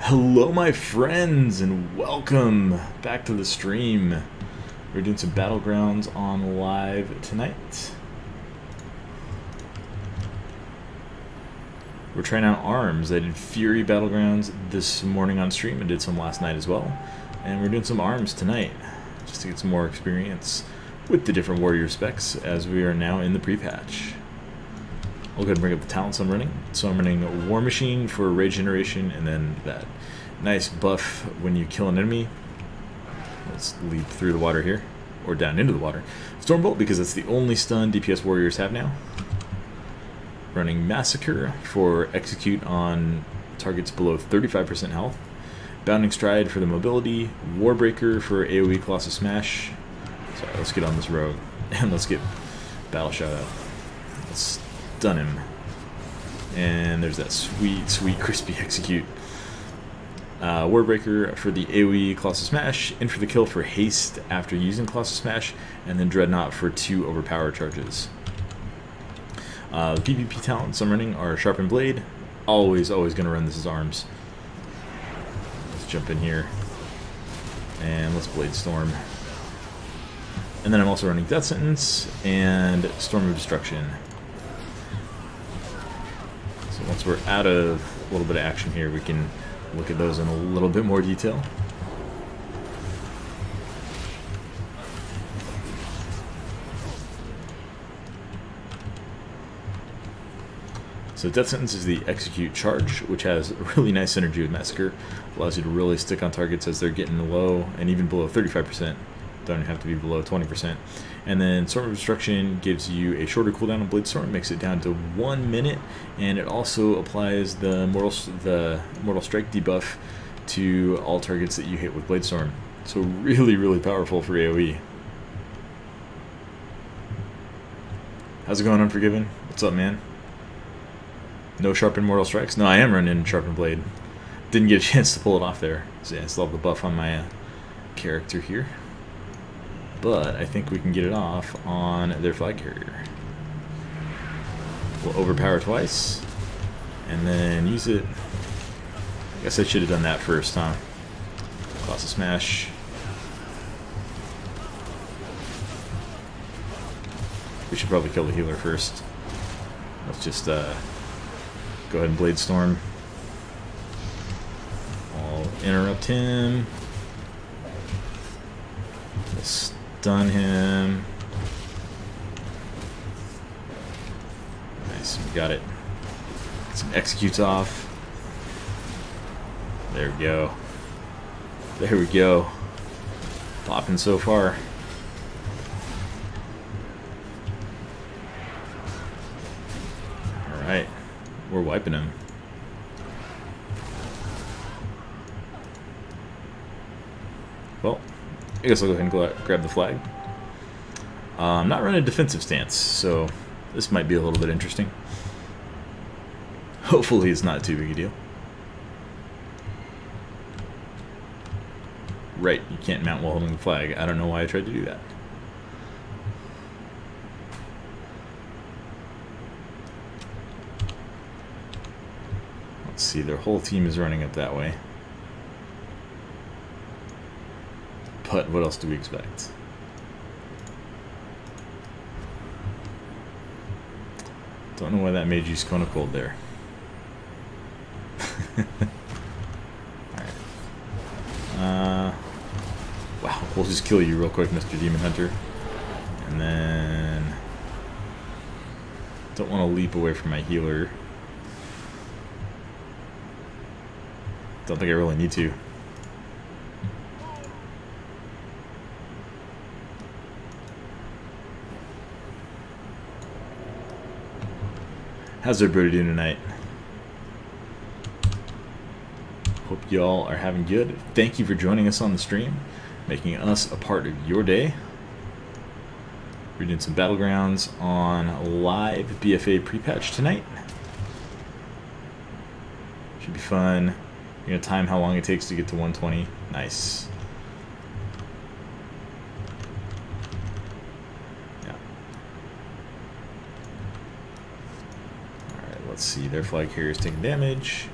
Hello my friends and welcome back to the stream. We're doing some Battlegrounds on live tonight. We're trying out arms. I did Fury Battlegrounds this morning on stream and did some last night as well. And we're doing some arms tonight just to get some more experience with the different warrior specs as we are now in the pre-patch. I'll go ahead and bring up the talents I'm running. So I'm running War Machine for rage generation, and then that nice buff when you kill an enemy. Let's leap through the water here, or down into the water. Stormbolt, because that's the only stun DPS warriors have now. Running Massacre for execute on targets below 35% health. Bounding Stride for the mobility. Warbreaker for AoE Colossus Smash. Sorry, let's get on this rogue, and let's get Battle Shout out. Let's stun him. And there's that sweet, sweet crispy execute. Warbreaker for the AoE Colossus Smash, in for the kill for haste after using Colossus Smash, and then Dreadnought for 2 overpower charges. The PvP talents I'm running are Sharpened Blade. Always going to run this as arms. Let's jump in here. And let's Blade Storm. And then I'm also running Death Sentence and Storm of Destruction. So once we're out of a little bit of action here, we can look at those in a little bit more detail. So Death Sentence is the execute charge, which has really nice synergy with Massacre. Allows you to really stick on targets as they're getting low and even below 35%. Don't have to be below 20%. And then Storm of Destruction gives you a shorter cooldown on Blade Storm, makes it down to 1 minute, and it also applies the Mortal Strike debuff to all targets that you hit with Blade Storm. So really powerful for AoE. How's it going, Unforgiven? What's up, man? No Sharpened Mortal Strikes? No, I am running Sharpened Blade. Didn't get a chance to pull it off there. So yeah, I still have the buff on my character here. But I think we can get it off on their flag carrier. We'll overpower twice, and then use it. I guess I should have done that first, huh? Colossus Smash. We should probably kill the healer first. Let's just go ahead and Blade Storm. I'll interrupt him. Stun him. Nice, we got it. Get some executes off. There we go. There we go. Popping so far. Alright. We're wiping him. Well, I guess I'll go ahead and grab the flag. I'm not running a defensive stance, so this might be a little bit interesting. Hopefully it's not too big a deal. Right, you can't mount while holding the flag. I don't know why I tried to do that. Let's see, their whole team is running up that way. But what else do we expect? Don't know why that made you Kona cold there. Alright. Wow, we'll just kill you real quick, Mr. Demon Hunter. And then... don't want to leap away from my healer. Don't think I really need to. How's everybody doing tonight? Hope y'all are having good. Thank you for joining us on the stream, making us a part of your day. We're doing some Battlegrounds on live BFA pre-patch tonight. Should be fun. We're going to time how long it takes to get to 120. Nice. Let's see, their flag carrier is taking damage.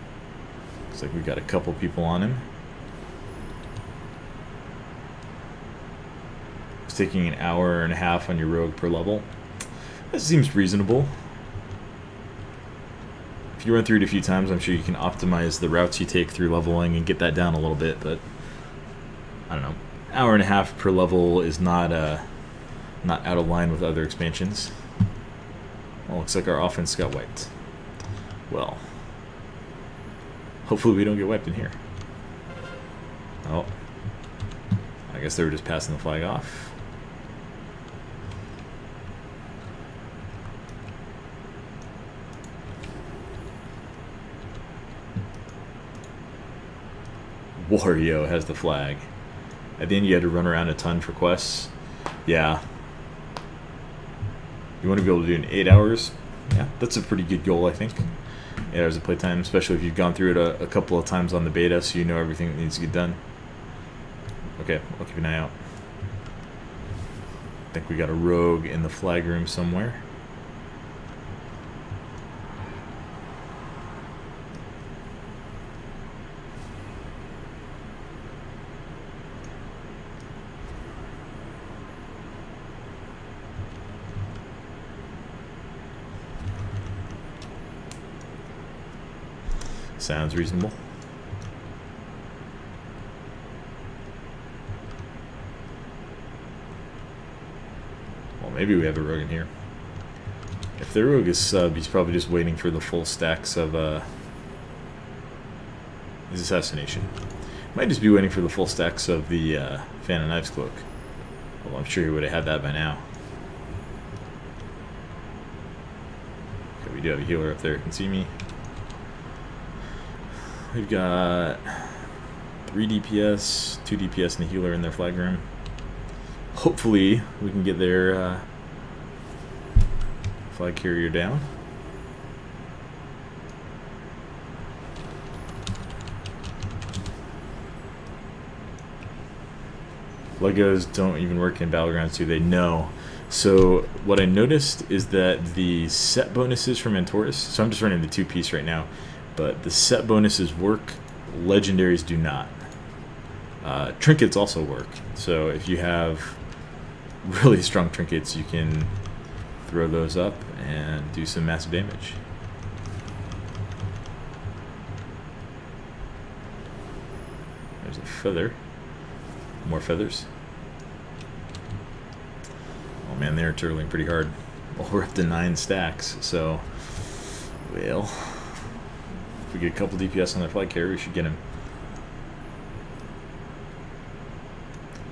Looks like we got a couple people on him. It's taking an hour and a half on your rogue per level. That seems reasonable. If you run through it a few times, I'm sure you can optimize the routes you take through leveling and get that down a little bit, but I don't know. Hour and a half per level is not out of line with other expansions. Well, looks like our offense got wiped. Well, hopefully we don't get wiped in here. Oh, I guess they were just passing the flag off. Wario has the flag. At the end you had to run around a ton for quests. Yeah. You want to be able to do it in 8 hours? Yeah, that's a pretty good goal, I think. 8 hours of playtime, especially if you've gone through it a couple of times on the beta, so you know everything that needs to get done. Okay, I'll keep an eye out. I think we got a rogue in the flag room somewhere. Sounds reasonable. Well, maybe we have a rogue in here. If the rogue is sub, he's probably just waiting for the full stacks of his assassination. Might just be waiting for the full stacks of the Fan of Knives Cloak. Well, I'm sure he would have had that by now. Okay, we do have a healer up there. You can see me. We've got 3 DPS, 2 DPS, and a healer in their flag room. Hopefully, we can get their flag carrier down. Legos don't even work in Battlegrounds, do they? No. So what I noticed is that the set bonuses from Antorus, so I'm just running the 2-piece right now, but the set bonuses work, legendaries do not. Trinkets also work, so if you have really strong trinkets, you can throw those up and do some massive damage. There's a feather. More feathers. Oh man, they're turtling pretty hard. Well, we're up to 9 stacks, so well, if we get a couple DPS on their flag carrier, we should get him.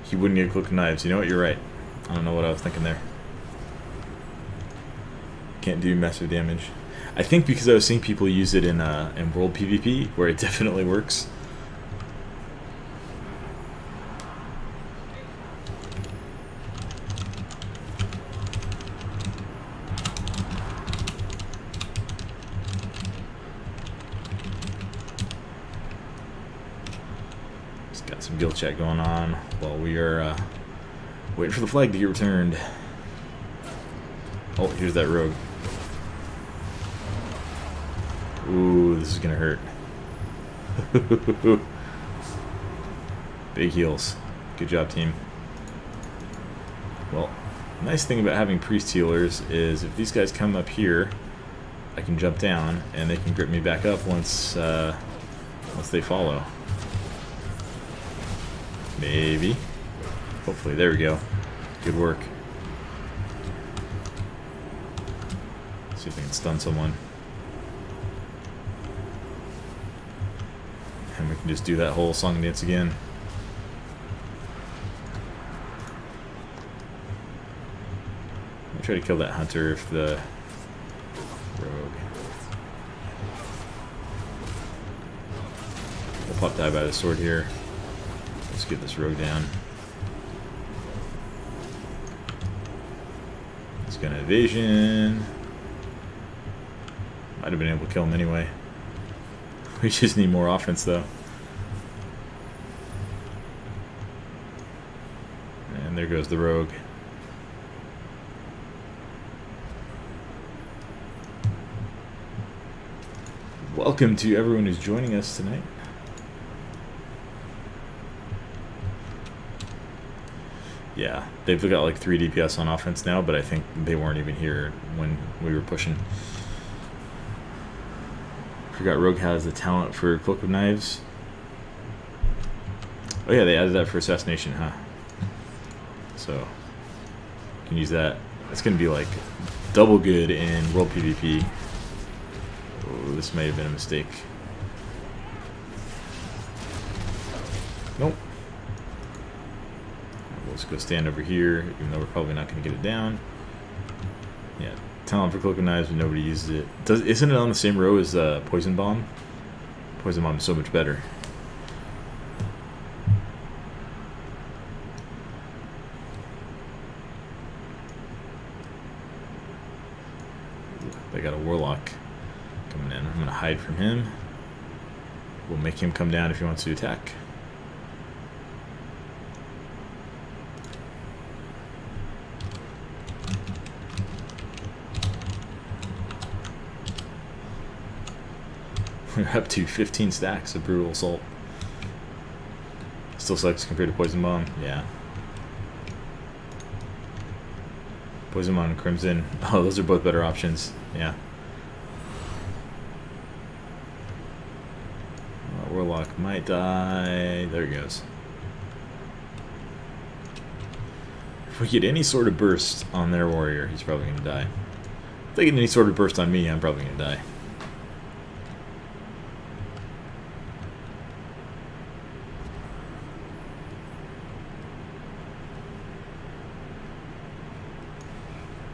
He wouldn't get a cloak of knives. You know what? You're right. I don't know what I was thinking there. Can't do massive damage. I think because I was seeing people use it in World PvP, where it definitely works. Got some guild chat going on while we are waiting for the flag to get returned. Oh, here's that rogue. Ooh, this is gonna hurt. Big heals. Good job, team. Well, nice thing about having priest healers is if these guys come up here, I can jump down and they can grip me back up once they follow. Maybe. Hopefully. There we go. Good work. Let's see if I can stun someone. And we can just do that whole song and dance again. I'll try to kill that hunter if the rogue. We'll pop die by the sword here. Let's get this rogue down. He's got an evasion. Might have been able to kill him anyway. We just need more offense though. And there goes the rogue. Welcome to everyone who's joining us tonight. Yeah, they've got like 3 DPS on offense now, but I think they weren't even here when we were pushing. Forgot Rogue has the talent for Cloak of Knives. Oh yeah, they added that for Assassination, huh? So, you can use that. It's going to be like double good in World PvP. Oh, this may have been a mistake. Nope. We'll just go stand over here, even though we're probably not going to get it down. Yeah, talent for Cloak of Knives, but nobody uses it. Isn't it on the same row as Poison Bomb? Poison Bomb is so much better. They got a Warlock coming in. I'm going to hide from him. We'll make him come down if he wants to attack. We're up to 15 stacks of Brutal Assault. Still sucks compared to Poison Bomb. Yeah. Poison Bomb and Crimson. Oh, those are both better options. Yeah. Warlock might die. There he goes. If we get any sort of burst on their warrior, he's probably going to die. If they get any sort of burst on me, I'm probably going to die.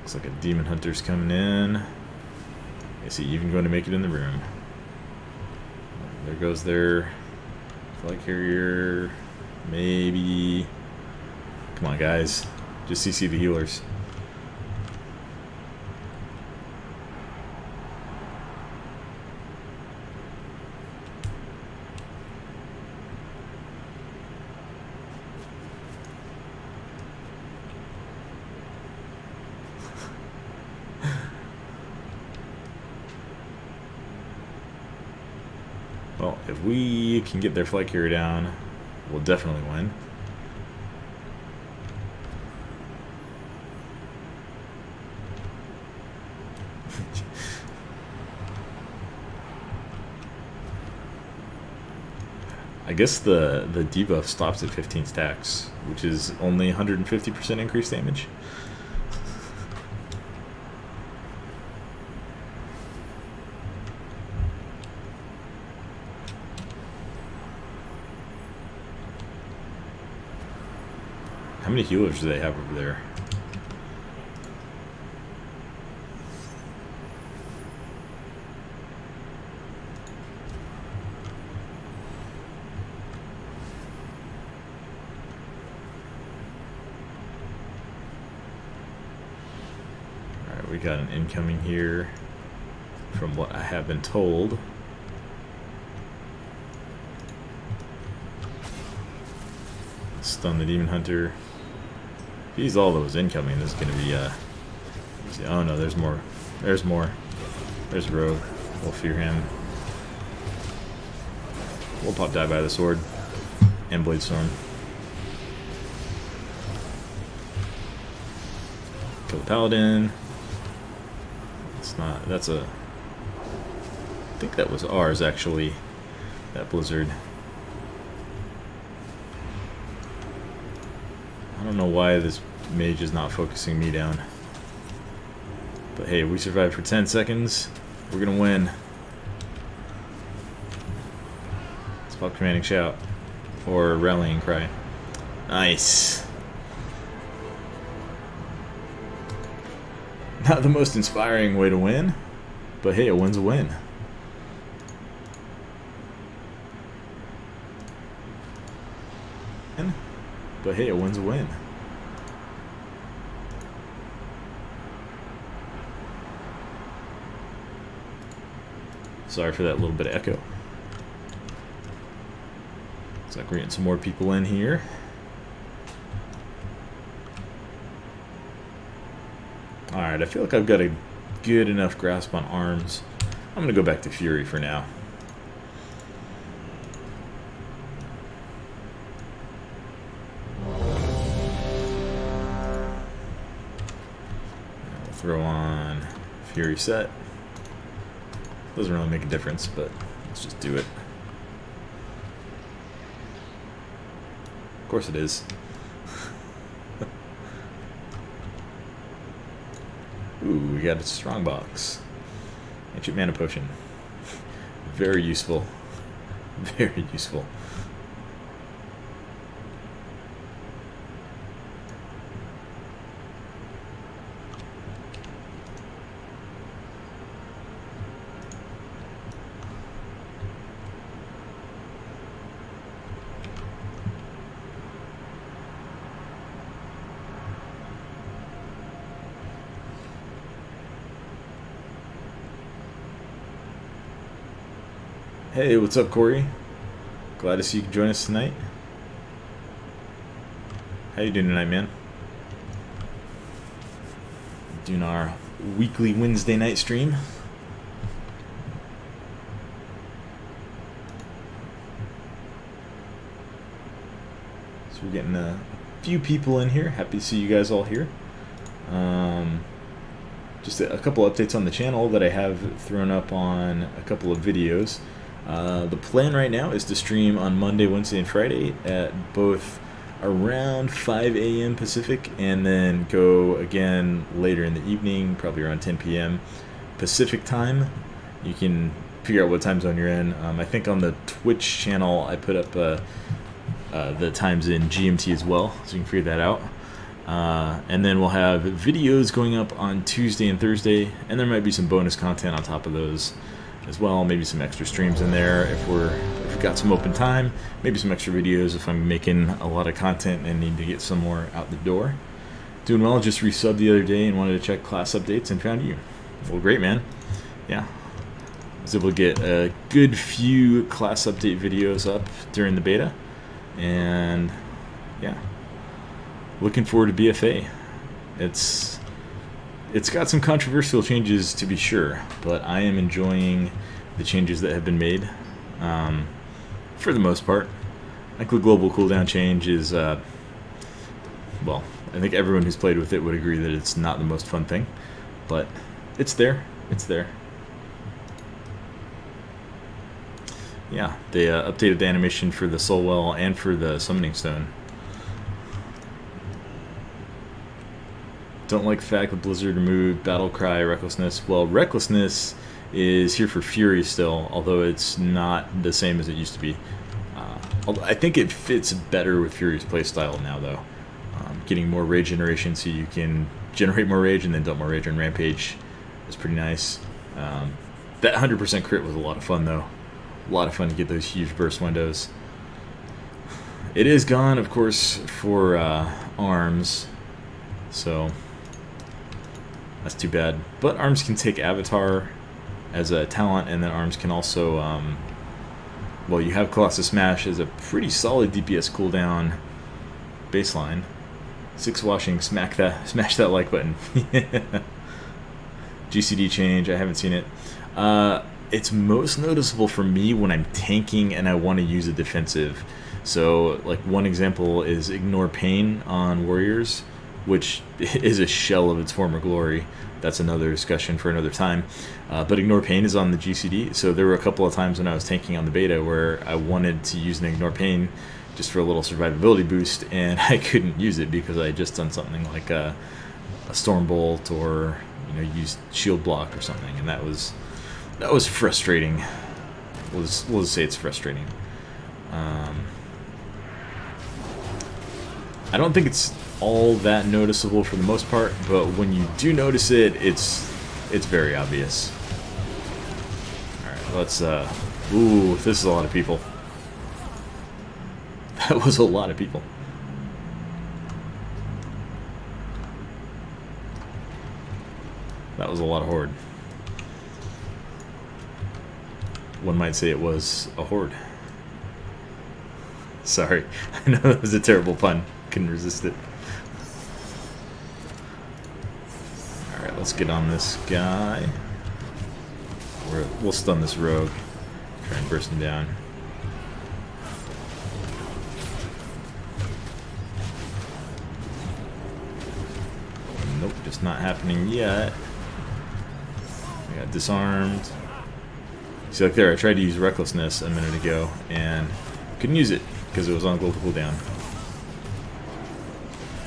Looks like a Demon Hunter's coming in. Is he even going to make it in the room? There goes their flag carrier. Maybe. Come on, guys. Just CC the healers. Well, if we can get their flag carrier down, we'll definitely win. I guess the debuff stops at 15 stacks, which is only 150% increased damage. How many healers do they have over there? Alright, we got an incoming here from what I have been told. Stun the Demon Hunter. If he's all that was incoming, this is going to be, oh no, there's more. There's more. There's Rogue. We'll fear him. We'll pop die by the sword. And Blade Storm. Kill the Paladin. It's not, that's a, I think that was ours actually, that Blizzard. I don't know why this mage is not focusing me down. But hey, we survived for 10 seconds. We're gonna win. Let's pop Commanding Shout. Or Rallying Cry. Nice. Not the most inspiring way to win, but hey, a win's a win. But hey, a win's a win. Sorry for that little bit of echo. Looks like we're getting some more people in here. Alright, I feel like I've got a good enough grasp on arms. I'm going to go back to Fury for now. throw on Fury set. Doesn't really make a difference, but let's just do it. Of course it is. Ooh, we got a strong box. Ancient mana potion. Very useful. Very useful. Hey, what's up, Corey? Glad to see you can join us tonight. How you doing tonight, man? Doing our weekly Wednesday night stream. So we're getting a few people in here. Happy to see you guys all here. Just a couple updates on the channel that I have thrown up on a couple of videos. The plan right now is to stream on Monday, Wednesday, and Friday at both around 5 a.m. Pacific, and then go again later in the evening, probably around 10 p.m. Pacific time. You can figure out what time zone you're in. I think on the Twitch channel I put up the times in GMT as well, so you can figure that out. And then we'll have videos going up on Tuesday and Thursday, and there might be some bonus content on top of those as well, maybe some extra streams in there if we've got some open time, maybe some extra videos if I'm making a lot of content and need to get some more out the door. Doing well, just resubbed the other day and wanted to check class updates and found you. Well, great, man. Yeah, I was able to get a good few class update videos up during the beta, and yeah, looking forward to BFA. It's got some controversial changes, to be sure, but I am enjoying the changes that have been made, for the most part. I think the global cooldown change is, well, I think everyone who's played with it would agree that it's not the most fun thing, but it's there. It's there. Yeah, they updated the animation for the Soul Well and for the Summoning Stone. Don't like the fact that Blizzard removed Battle Cry Recklessness. Well, Recklessness is here for Fury still, although it's not the same as it used to be. I think it fits better with Fury's playstyle now, though. Getting more rage generation so you can generate more rage and then dump more rage on Rampage is pretty nice. That 100% crit was a lot of fun, though. A lot of fun to get those huge burst windows. It is gone, of course, for ARMS, so that's too bad. But ARMS can take Avatar as a talent, and then ARMS can also, well, you have Colossus Smash as a pretty solid DPS cooldown baseline. 6 washing, smash that like button. GCD change, I haven't seen it. It's most noticeable for me when I'm tanking and I want to use a defensive. So, like, one example is Ignore Pain on Warriors, which is a shell of its former glory. That's another discussion for another time. But Ignore Pain is on the GCD, so there were a couple of times when I was tanking on the beta where I wanted to use an Ignore Pain just for a little survivability boost, and I couldn't use it because I had just done something like a Stormbolt or, you know, used Shield Block or something, and that was frustrating. We'll just say it's frustrating. I don't think it's all that noticeable for the most part, but when you do notice it, it's very obvious. Alright, let's, ooh, this is a lot of people. That was a lot of people. That was a lot of horde. One might say it was a horde. Sorry, I know that was a terrible pun. Couldn't resist it. Alright, let's get on this guy. We'll stun this rogue. Try and burst him down. Nope, Just not happening yet. I got disarmed. See, like there, I tried to use Recklessness a minute ago, and couldn't use it because it was on global cooldown.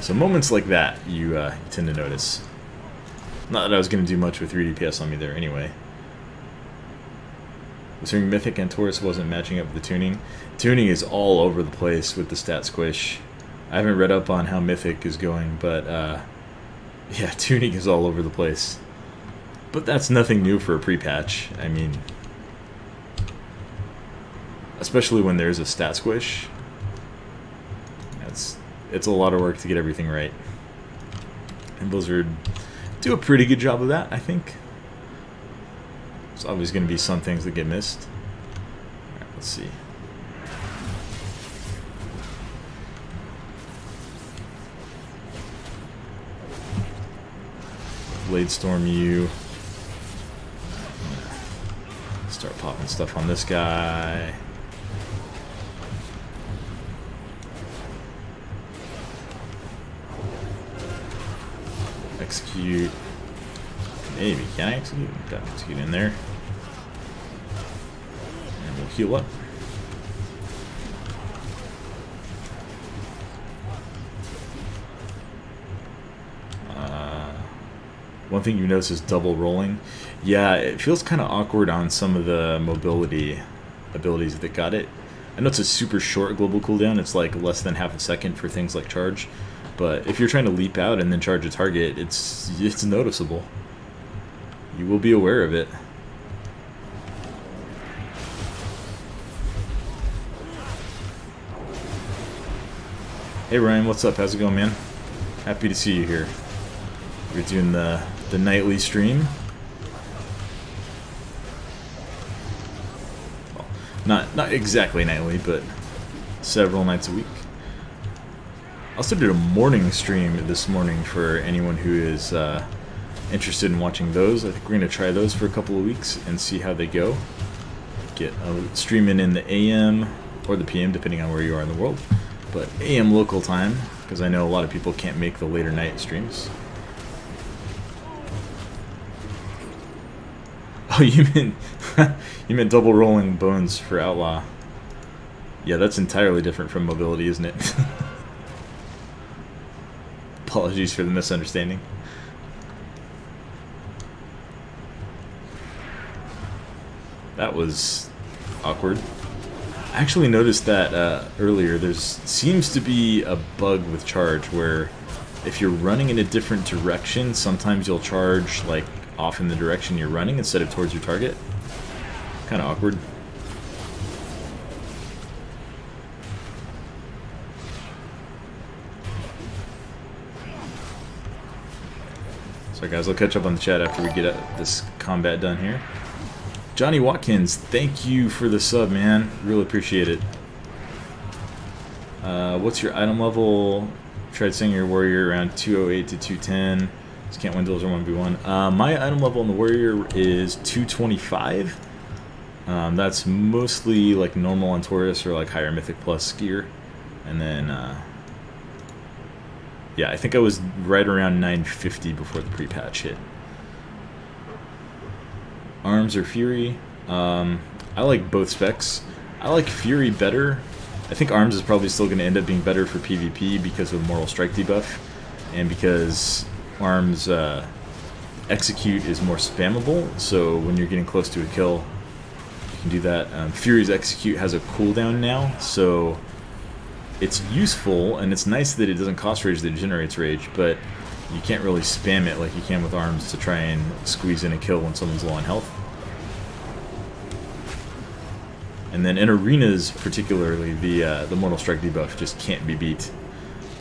So moments like that, you tend to notice. Not that I was going to do much with 3 DPS on me there anyway. Assuming Mythic and Taurus wasn't matching up with the tuning. Tuning is all over the place with the stat squish. I haven't read up on how Mythic is going, but yeah, tuning is all over the place. But that's nothing new for a pre-patch. I mean, especially when there's a stat squish, it's a lot of work to get everything right. And Blizzard do a pretty good job of that, I think. There's always going to be some things that get missed. Alright, let's see. Blade Storm you. Start popping stuff on this guy. Execute. Maybe. Can I execute? Got to execute in there. And we'll heal up. One thing you notice is double rolling. Yeah, it feels kind of awkward on some of the mobility abilities that got it. I know it's a super short global cooldown. It's like less than half a second for things like charge. But if you're trying to leap out and then charge a target, it's noticeable. You will be aware of it. Hey Ryan, what's up? How's it going, man? Happy to see you here. We're doing the nightly stream. Well, not exactly nightly, but several nights a week. I also did a morning stream this morning for anyone who is interested in watching those. I think we're going to try those for a couple of weeks and see how they go. Get streaming in the AM or the PM, depending on where you are in the world. But AM local time, because I know a lot of people can't make the later night streams. Oh, you meant double rolling bones for Outlaw. Yeah, that's entirely different from mobility, isn't it? Apologies for the misunderstanding. That was awkward. I actually noticed that earlier. There seems to be a bug with charge where if you're running in a different direction, sometimes you'll charge like off in the direction you're running instead of towards your target. Kind of awkward. So guys, I'll catch up on the chat after we get this combat done here. Johnny Watkins, thank you for the sub, man. Really appreciate it. What's your item level? Tried saying your warrior around 208 to 210. Just can't win duels or 1v1. My item level in the warrior is 225. That's mostly like normal on Taurus or like higher mythic plus gear. And then, yeah, I think I was right around 950 before the pre-patch hit. Arms or Fury. I like both specs. I like Fury better. I think Arms is probably still going to end up being better for PvP because of Moral Strike debuff. And because Arms Execute is more spammable, so when you're getting close to a kill, you can do that. Fury's Execute has a cooldown now, so it's useful, and it's nice that it doesn't cost rage that it generates rage, but you can't really spam it like you can with Arms to try and squeeze in a kill when someone's low on health. And then in arenas, particularly, the Mortal Strike debuff just can't be beat.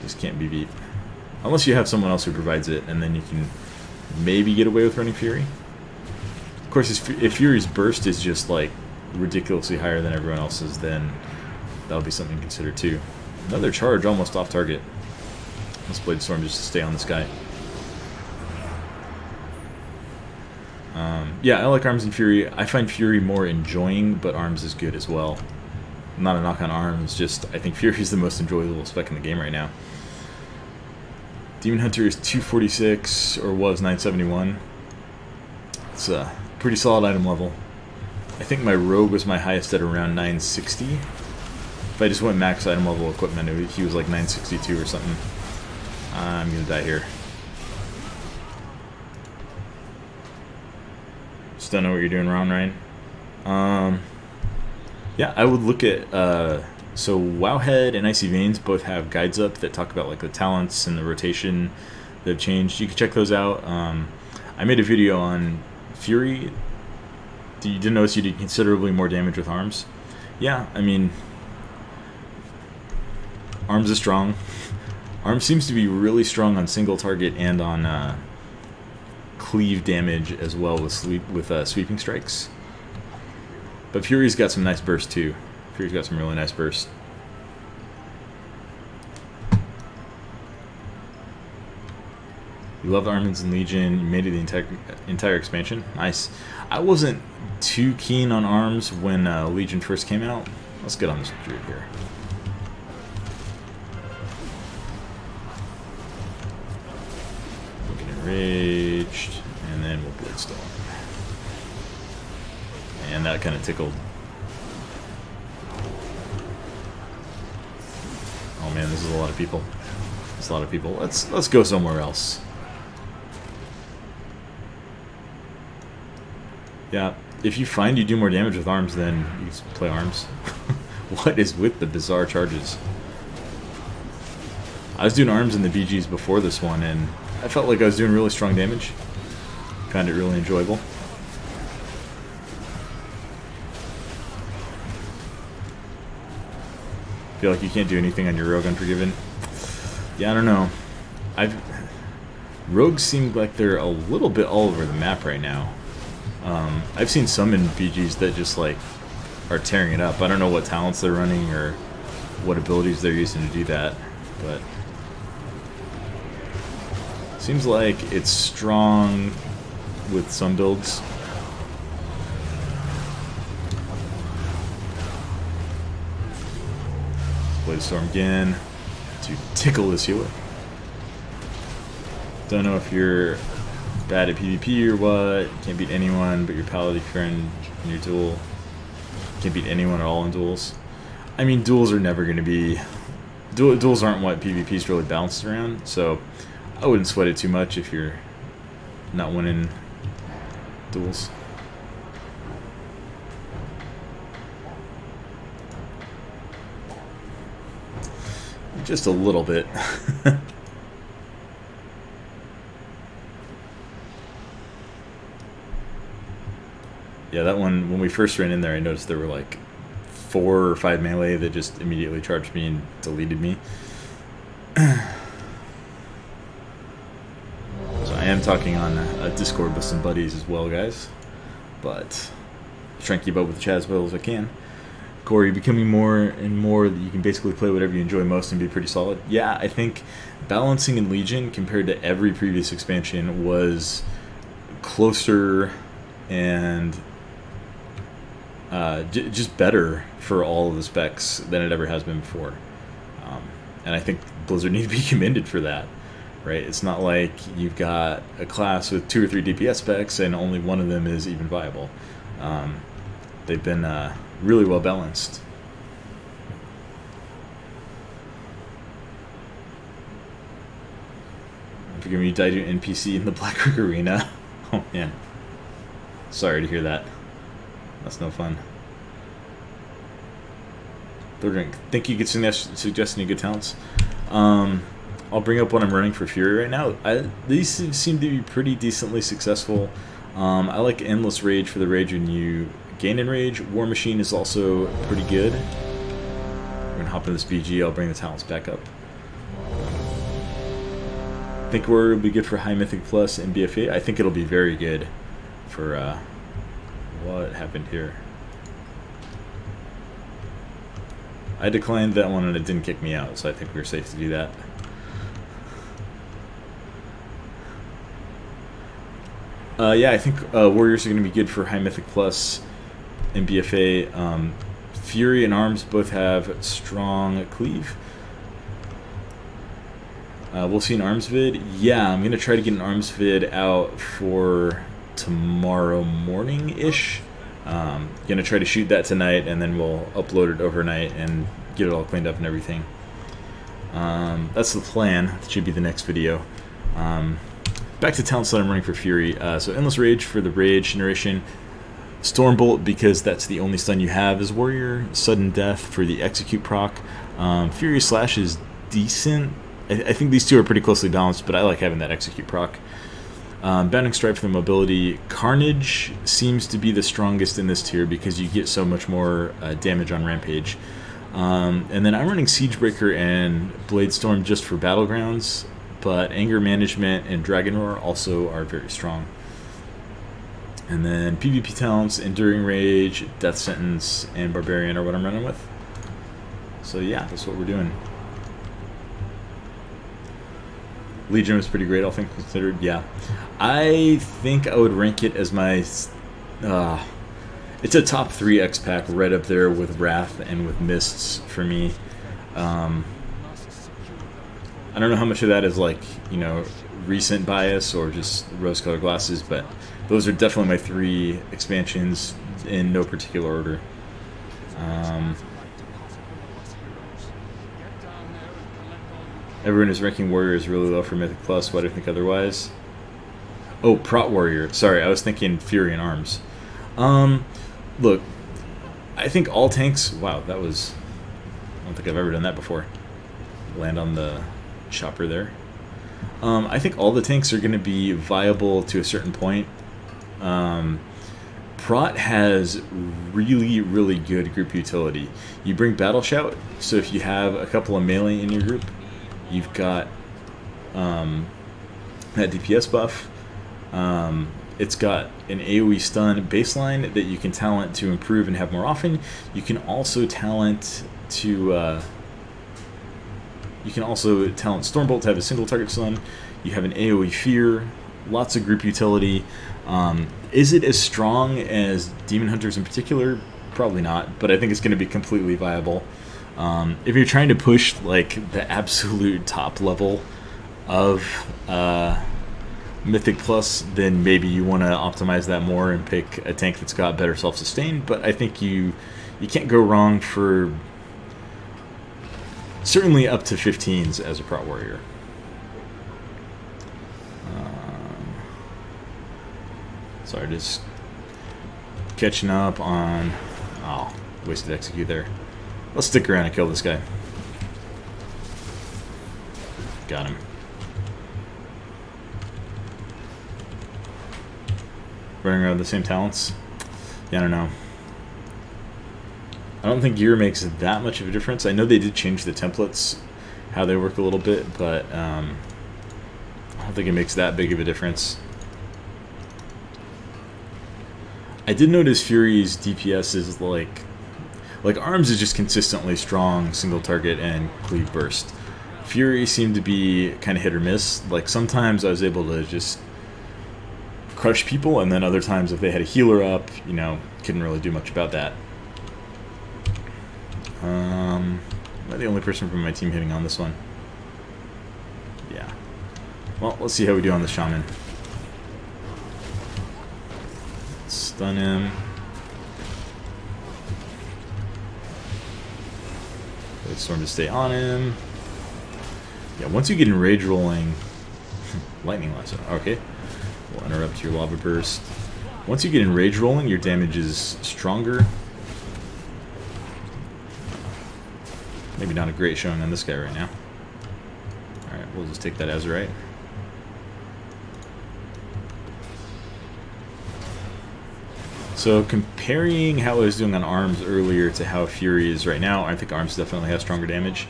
Just can't be beat. Unless you have someone else who provides it, and then you can maybe get away with running Fury. Of course, if Fury's burst is just like ridiculously higher than everyone else's, then that'll be something to consider too. Another charge almost off target. Let's Blade Storm just to stay on this guy. Yeah, I like Arms and Fury. I find Fury more enjoying, but Arms is good as well. Not a knock on Arms, just I think Fury is the most enjoyable spec in the game right now. Demon Hunter is 246, or was 971. It's a pretty solid item level. I think my Rogue was my highest at around 960. If I just went max item level equipment, he was like 962 or something. I'm gonna die here. Just don't know what you're doing wrong, Ryan. Yeah, I would look at so Wowhead and Icy Veins both have guides up that talk about like the talents and the rotation that have changed. You can check those out. I made a video on Fury. You did notice you did considerably more damage with arms. Yeah, I mean, arms is strong. Arms seems to be really strong on single target and on cleave damage as well with sweeping strikes. But Fury's got some nice burst too. Fury's got some really nice burst. You loved Armins and Legion. You made it the entire expansion. Nice. I wasn't too keen on arms when Legion first came out. Let's get on this Druid here. We'll get enraged, and then we'll Bloodstorm. And that kind of tickled. Oh man, this is a lot of people. It's a lot of people. Let's go somewhere else. Yeah, if you find you do more damage with arms, then you just play arms. What is with the bizarre charges? I was doing arms in the BGs before this one, and I felt like I was doing really strong damage. Found it really enjoyable. Feel like you can't do anything on your Rogue Unforgiven. Yeah, I don't know. Rogues seem like they're a little bit all over the map right now. I've seen some in BGs that just like are tearing it up. I don't know what talents they're running or what abilities they're using to do that, but seems like it's strong with some builds. Blade Storm again to tickle this healer. Don't know if you're bad at PvP or what. Can't beat anyone but your paladin friend in your duel. Can't beat anyone at all in duels. I mean, duels are never going to be... Duels aren't what PvP is really balanced around, so I wouldn't sweat it too much if you're not winning duels. Just a little bit. Yeah, that one, when we first ran in there, I noticed there were like 4 or 5 melee that just immediately charged me and deleted me. So I am talking on a Discord with some buddies as well, guys. But trying to keep up with the chat as well as I can. Corey, becoming more and more that you can basically play whatever you enjoy most and be pretty solid. Yeah, I think balancing in Legion compared to every previous expansion was closer and just better for all of the specs than it ever has been before. And I think Blizzard need to be commended for that, right? It's not like you've got a class with 2 or 3 DPS specs and only one of them is even viable. They've been really well balanced. Forgive me, you died to an NPC in the Black Rook Arena. Oh man. Sorry to hear that. That's no fun. Third drink. Think you could suggest any good talents? I'll bring up what I'm running for Fury right now. These seem to be pretty decently successful. I like Endless Rage for the rage when you gain in rage. War Machine is also pretty good. We're gonna hop in this BG. I'll bring the talents back up. Think Warrior will be good for High Mythic Plus and BFA. I think it'll be very good for what happened here. I declined that one and it didn't kick me out, so I think we're safe to do that. Yeah, I think Warriors are going to be good for High Mythic Plus and BFA. Fury and Arms both have strong cleave. We'll see an arms vid. Yeah, I'm going to try to get an arms vid out for tomorrow morning-ish. Going to try to shoot that tonight, and then we'll upload it overnight and get it all cleaned up and everything. That's the plan. That should be the next video. Back to talents that I'm running for Fury. So Endless Rage for the Rage generation. Stormbolt because that's the only stun you have as Warrior. Sudden Death for the Execute proc. Fury Slash is decent. I think these two are pretty closely balanced, but I like having that Execute proc. Bounding Strike for the mobility. Carnage seems to be the strongest in this tier because you get so much more damage on Rampage. And then I'm running Siegebreaker and Blade Storm just for Battlegrounds, but Anger Management and Dragon Roar also are very strong. And then PvP talents, Enduring Rage, Death Sentence, and Barbarian are what I'm running with. So yeah, that's what we're doing. Legion was pretty great, all things considered. Yeah, I think I would rank it as my it's a top 3 X-Pack right up there with Wrath and with Mists for me. I don't know how much of that is like, you know, recent bias or just rose-colored glasses, but those are definitely my 3 expansions in no particular order. Everyone is ranking Warriors really low for Mythic Plus. Why do you think otherwise? Oh, Prot Warrior. Sorry, I was thinking Fury and Arms. Look, I think all tanks... Wow, that was... I don't think I've ever done that before. Land on the chopper there. I think all the tanks are going to be viable to a certain point. Prot has really, really good group utility. You bring Battle Shout, so if you have a couple of melee in your group, you've got that DPS buff. It's got an AoE stun baseline that you can talent to improve and have more often. You can also talent to Stormbolt to have a single target stun. You have an AoE Fear, lots of group utility. Is it as strong as Demon Hunters in particular? Probably not, but I think it's going to be completely viable. If you're trying to push like the absolute top level of Mythic Plus, then maybe you want to optimize that more and pick a tank that's got better self-sustain, but I think you can't go wrong for certainly up to 15s as a Prot Warrior. Sorry, just catching up on... Oh, wasted execute there. Let's stick around and kill this guy. Got him. Running around the same talents? Yeah, I don't know. I don't think gear makes that much of a difference. I know they did change the templates, how they work a little bit, but I don't think it makes that big of a difference. I did notice Fury's DPS is like Arms is just consistently strong, single target, and cleave burst. Fury seemed to be kind of hit or miss. Like sometimes I was able to just crush people, and then other times if they had a healer up, you know, couldn't really do much about that. Am I the only person from my team hitting on this one? Yeah. Well, let's see how we do on the Shaman. Stun him. Wait, Storm to stay on him. Yeah, once you get in rage rolling... Lightning lasso. Okay. We'll interrupt your lava burst. Once you get in rage rolling, your damage is stronger. Maybe not a great showing on this guy right now. Alright, we'll just take that as right. So comparing how I was doing on Arms earlier to how Fury is right now, I think Arms definitely has stronger damage.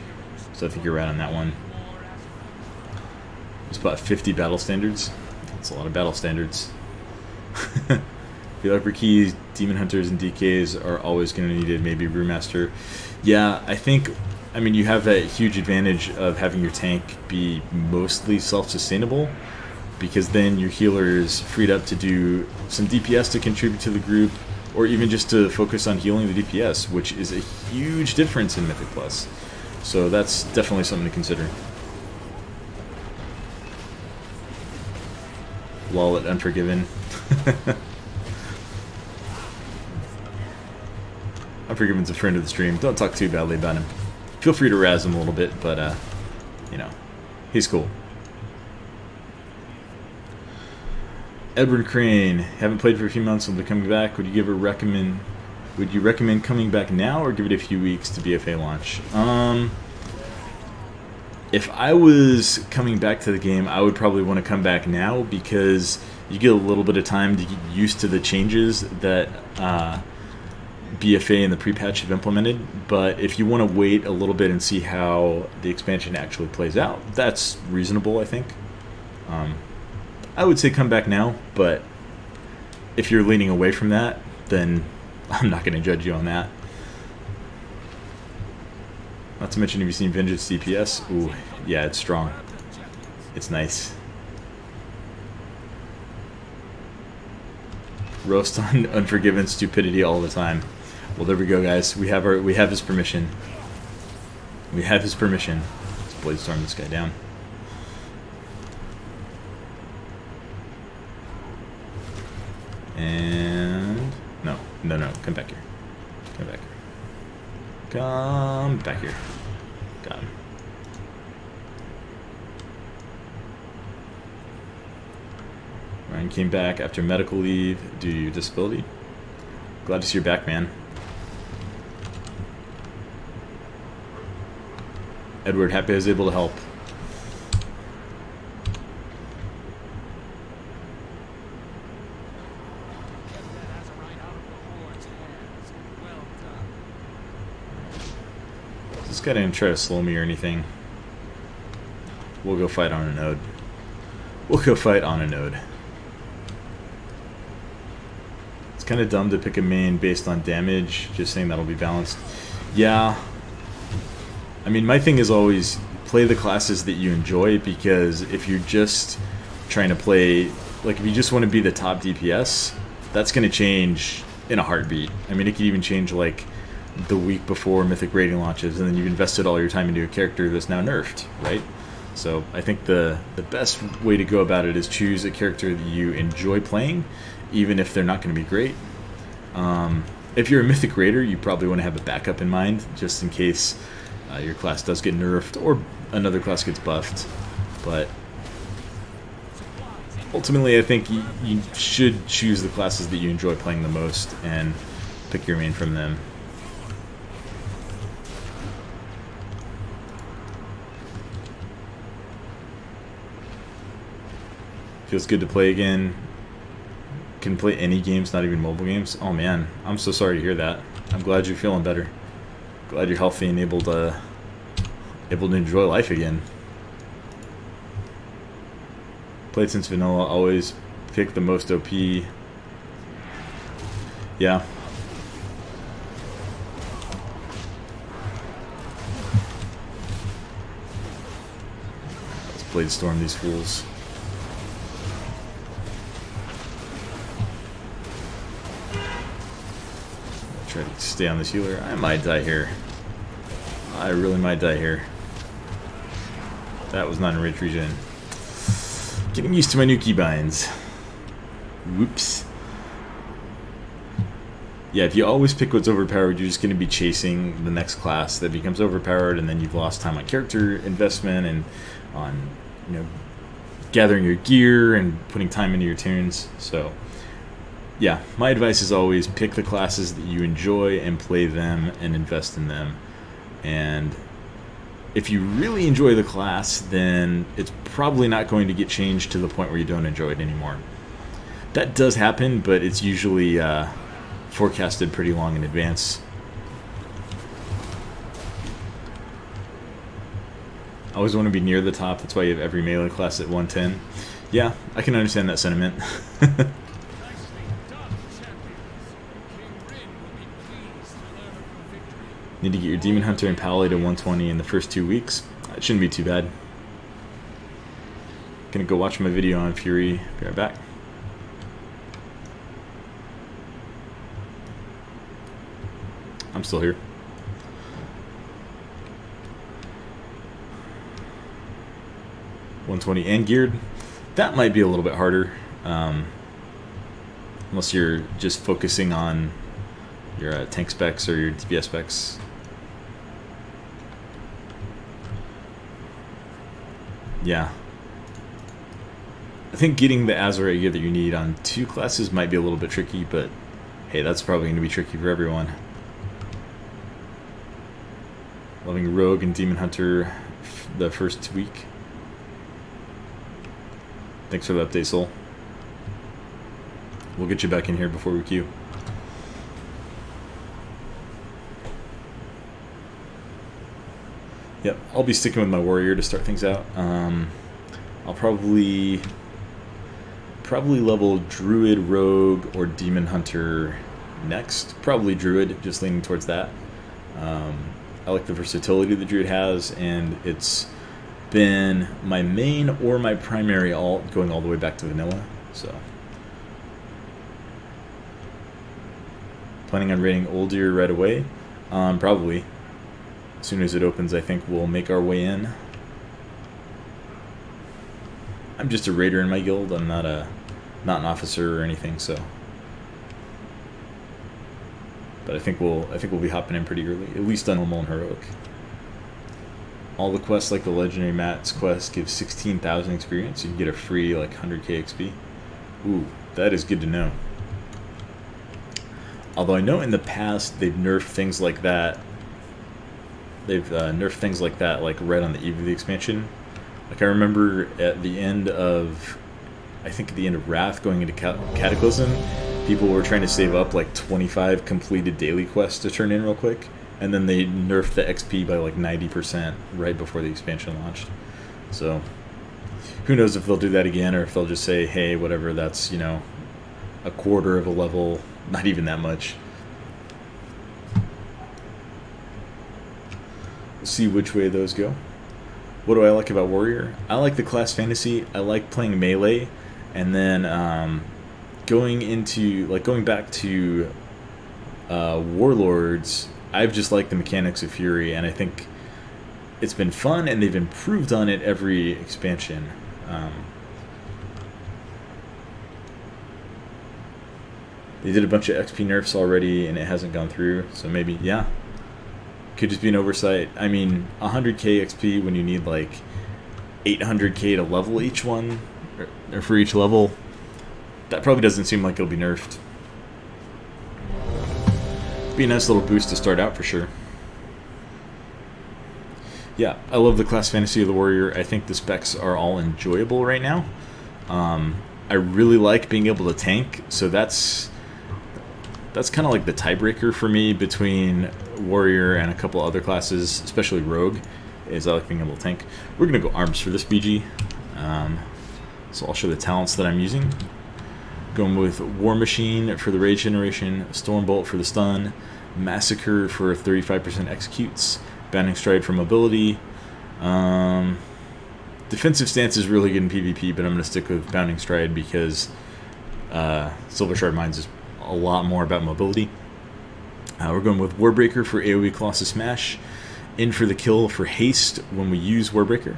So I think you're right on that one. It's about 50 battle standards. That's a lot of battle standards. Upper keys, Demon Hunters, and DKs are always going to need it. Maybe Brewmaster. Yeah, I mean, you have that huge advantage of having your tank be mostly self-sustainable, because then your healer is freed up to do some DPS to contribute to the group, or even just to focus on healing the DPS, which is a huge difference in Mythic Plus. So that's definitely something to consider. Lol at Unforgiven. Unforgiven's a friend of the stream. Don't talk too badly about him. Feel free to razz him a little bit, but, you know, he's cool. Edward Crane, haven't played for a few months, will be coming back. Would you recommend coming back now or give it a few weeks to BFA launch? If I was coming back to the game, I would probably want to come back now because you get a little bit of time to get used to the changes that BFA and the pre-patch have implemented. But if you want to wait a little bit and see how the expansion actually plays out, that's reasonable, I think. I would say come back now, but if you're leaning away from that, then I'm not going to judge you on that. Not to mention, have you seen Vengeance DPS? Ooh, yeah, it's strong. It's nice. Roast on Unforgiven stupidity all the time. Well, there we go, guys. We have his permission. We have his permission. Let's blade storm this guy down. And no, come back here. Come back here. Come back here. Got him. Ryan came back after medical leave due to disability. Glad to see you're back, man. Edward, happy I was able to help. This guy didn't try to slow me or anything. We'll go fight on a node. We'll go fight on a node. It's kind of dumb to pick a main based on damage, just saying that'll be balanced. Yeah. I mean, my thing is always play the classes that you enjoy, because if you're just trying to play, like if you just want to be the top DPS, that's going to change in a heartbeat. I mean, it could even change like the week before Mythic rating launches, and then you've invested all your time into a character that's now nerfed, right? So I think the best way to go about it is choose a character that you enjoy playing, even if they're not going to be great. If you're a Mythic Raider, you probably want to have a backup in mind, just in case your class does get nerfed or another class gets buffed. But ultimately, I think you should choose the classes that you enjoy playing the most and pick your main from them. Feels good to play again. Can play any games, not even mobile games. Oh man, I'm so sorry to hear that. I'm glad you're feeling better. Glad you're healthy and able to enjoy life again. Played since vanilla, always pick the most OP. Yeah. Let's blade storm these fools. Try to stay on this healer. I might die here. I really might die here. That was not a rich regen. Getting used to my new keybinds. Whoops. Yeah, if you always pick what's overpowered, you're just going to be chasing the next class that becomes overpowered, and then you've lost time on character investment and on, you know, gathering your gear and putting time into your tunes. So yeah, my advice is always pick the classes that you enjoy and play them and invest in them. And if you really enjoy the class, then it's probably not going to get changed to the point where you don't enjoy it anymore. That does happen, but it's usually forecasted pretty long in advance. I always want to be near the top, that's why you have every melee class at 110. Yeah, I can understand that sentiment. Need to get your Demon Hunter and Pally to 120 in the first 2 weeks. It shouldn't be too bad. Gonna go watch my video on Fury. Be right back. I'm still here. 120 and geared. That might be a little bit harder. Unless you're just focusing on your tank specs or your DPS specs. Yeah. I think getting the Azurite gear that you need on 2 classes might be a little bit tricky, but hey, that's probably going to be tricky for everyone. Loving Rogue and Demon Hunter the first week. Thanks for the update, Soul. We'll get you back in here before we queue. Yep, I'll be sticking with my warrior to start things out. I'll probably level Druid, Rogue, or Demon Hunter next. Probably Druid, just leaning towards that. I like the versatility that Druid has, and it's been my main or my primary alt going all the way back to vanilla. So, planning on raiding Oldir right away. Probably. As soon as it opens, I think we'll make our way in. I'm just a raider in my guild. I'm not an officer or anything, so. But I think we'll be hopping in pretty early, at least on normal and heroic. All the quests, like the legendary Matt's quest, give 16,000 experience. You can get a free like 100k XP. Ooh, that is good to know. Although I know in the past they've nerfed things like that. They've nerfed things like that, like right on the eve of the expansion. Like I remember at the end of, I think at the end of Wrath going into Cataclysm, people were trying to save up like 25 completed daily quests to turn in real quick, and then they nerfed the XP by like 90% right before the expansion launched. So who knows if they'll do that again, or if they'll just say, hey, whatever, that's, you know, a quarter of a level, not even that much. See which way those go. What do I like about Warrior? I like the class fantasy. I like playing melee, and then going back to Warlords. I've just liked the mechanics of Fury, and I think it's been fun, and they've improved on it every expansion. They did a bunch of XP nerfs already, and it hasn't gone through, so maybe, yeah. Could just be an oversight. I mean, 100k XP when you need like 800k to level each one, or for each level, that probably doesn't seem like it'll be nerfed. Be a nice little boost to start out for sure. Yeah, I love the class fantasy of the Warrior. I think the specs are all enjoyable right now. I really like being able to tank, so that's kind of like the tiebreaker for me between Warrior and a couple other classes, especially Rogue, is I like being able to tank. We're going to go arms for this BG. So I'll show the talents that I'm using. Going with War Machine for the rage generation, Stormbolt for the stun, Massacre for 35% executes, Bounding Stride for mobility. Defensive stance is really good in PvP, but I'm going to stick with Bounding Stride because Silver Shard Mines is a lot more about mobility. We're going with Warbreaker for AoE Colossus Smash, In for the Kill for haste when we use Warbreaker,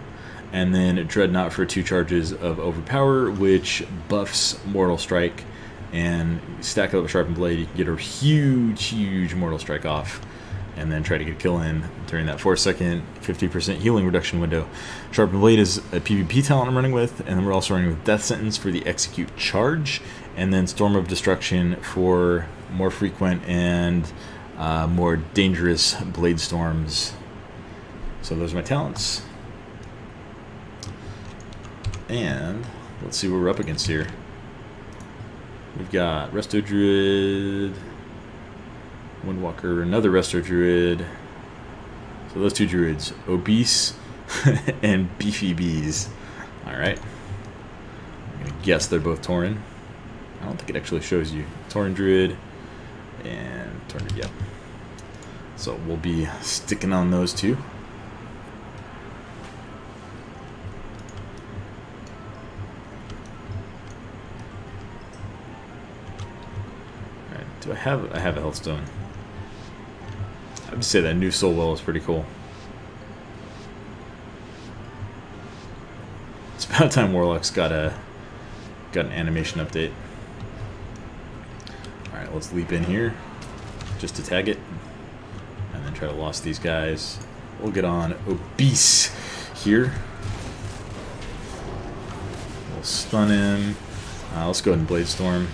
and then Dreadnought for 2 charges of Overpower, which buffs Mortal Strike, and stack up a Sharpened Blade, you can get a huge Mortal Strike off, and then try to get a kill in during that 4-second 50% healing reduction window. Sharpened Blade is a PvP talent I'm running with, and then we're also running with Death Sentence for the Execute Charge, and then Storm of Destruction for more frequent and more dangerous blade storms. So those are my talents. And let's see what we're up against here. We've got Resto Druid, Windwalker, another Resto Druid. So those 2 Druids, Obese and Beefy Bees. Alright. I'm going to guess they're both Tauren. I don't think it actually shows you. Tauren Druid and Tauren, yeah. So we'll be sticking on those 2. Alright, do I have a Healthstone? I would say that new Soul Well is pretty cool. It's about time Warlock's got got an animation update. Alright, let's leap in here just to tag it. And then try to lost these guys. We'll get on Obese here. We'll stun him. Let's go ahead and Blade Storm.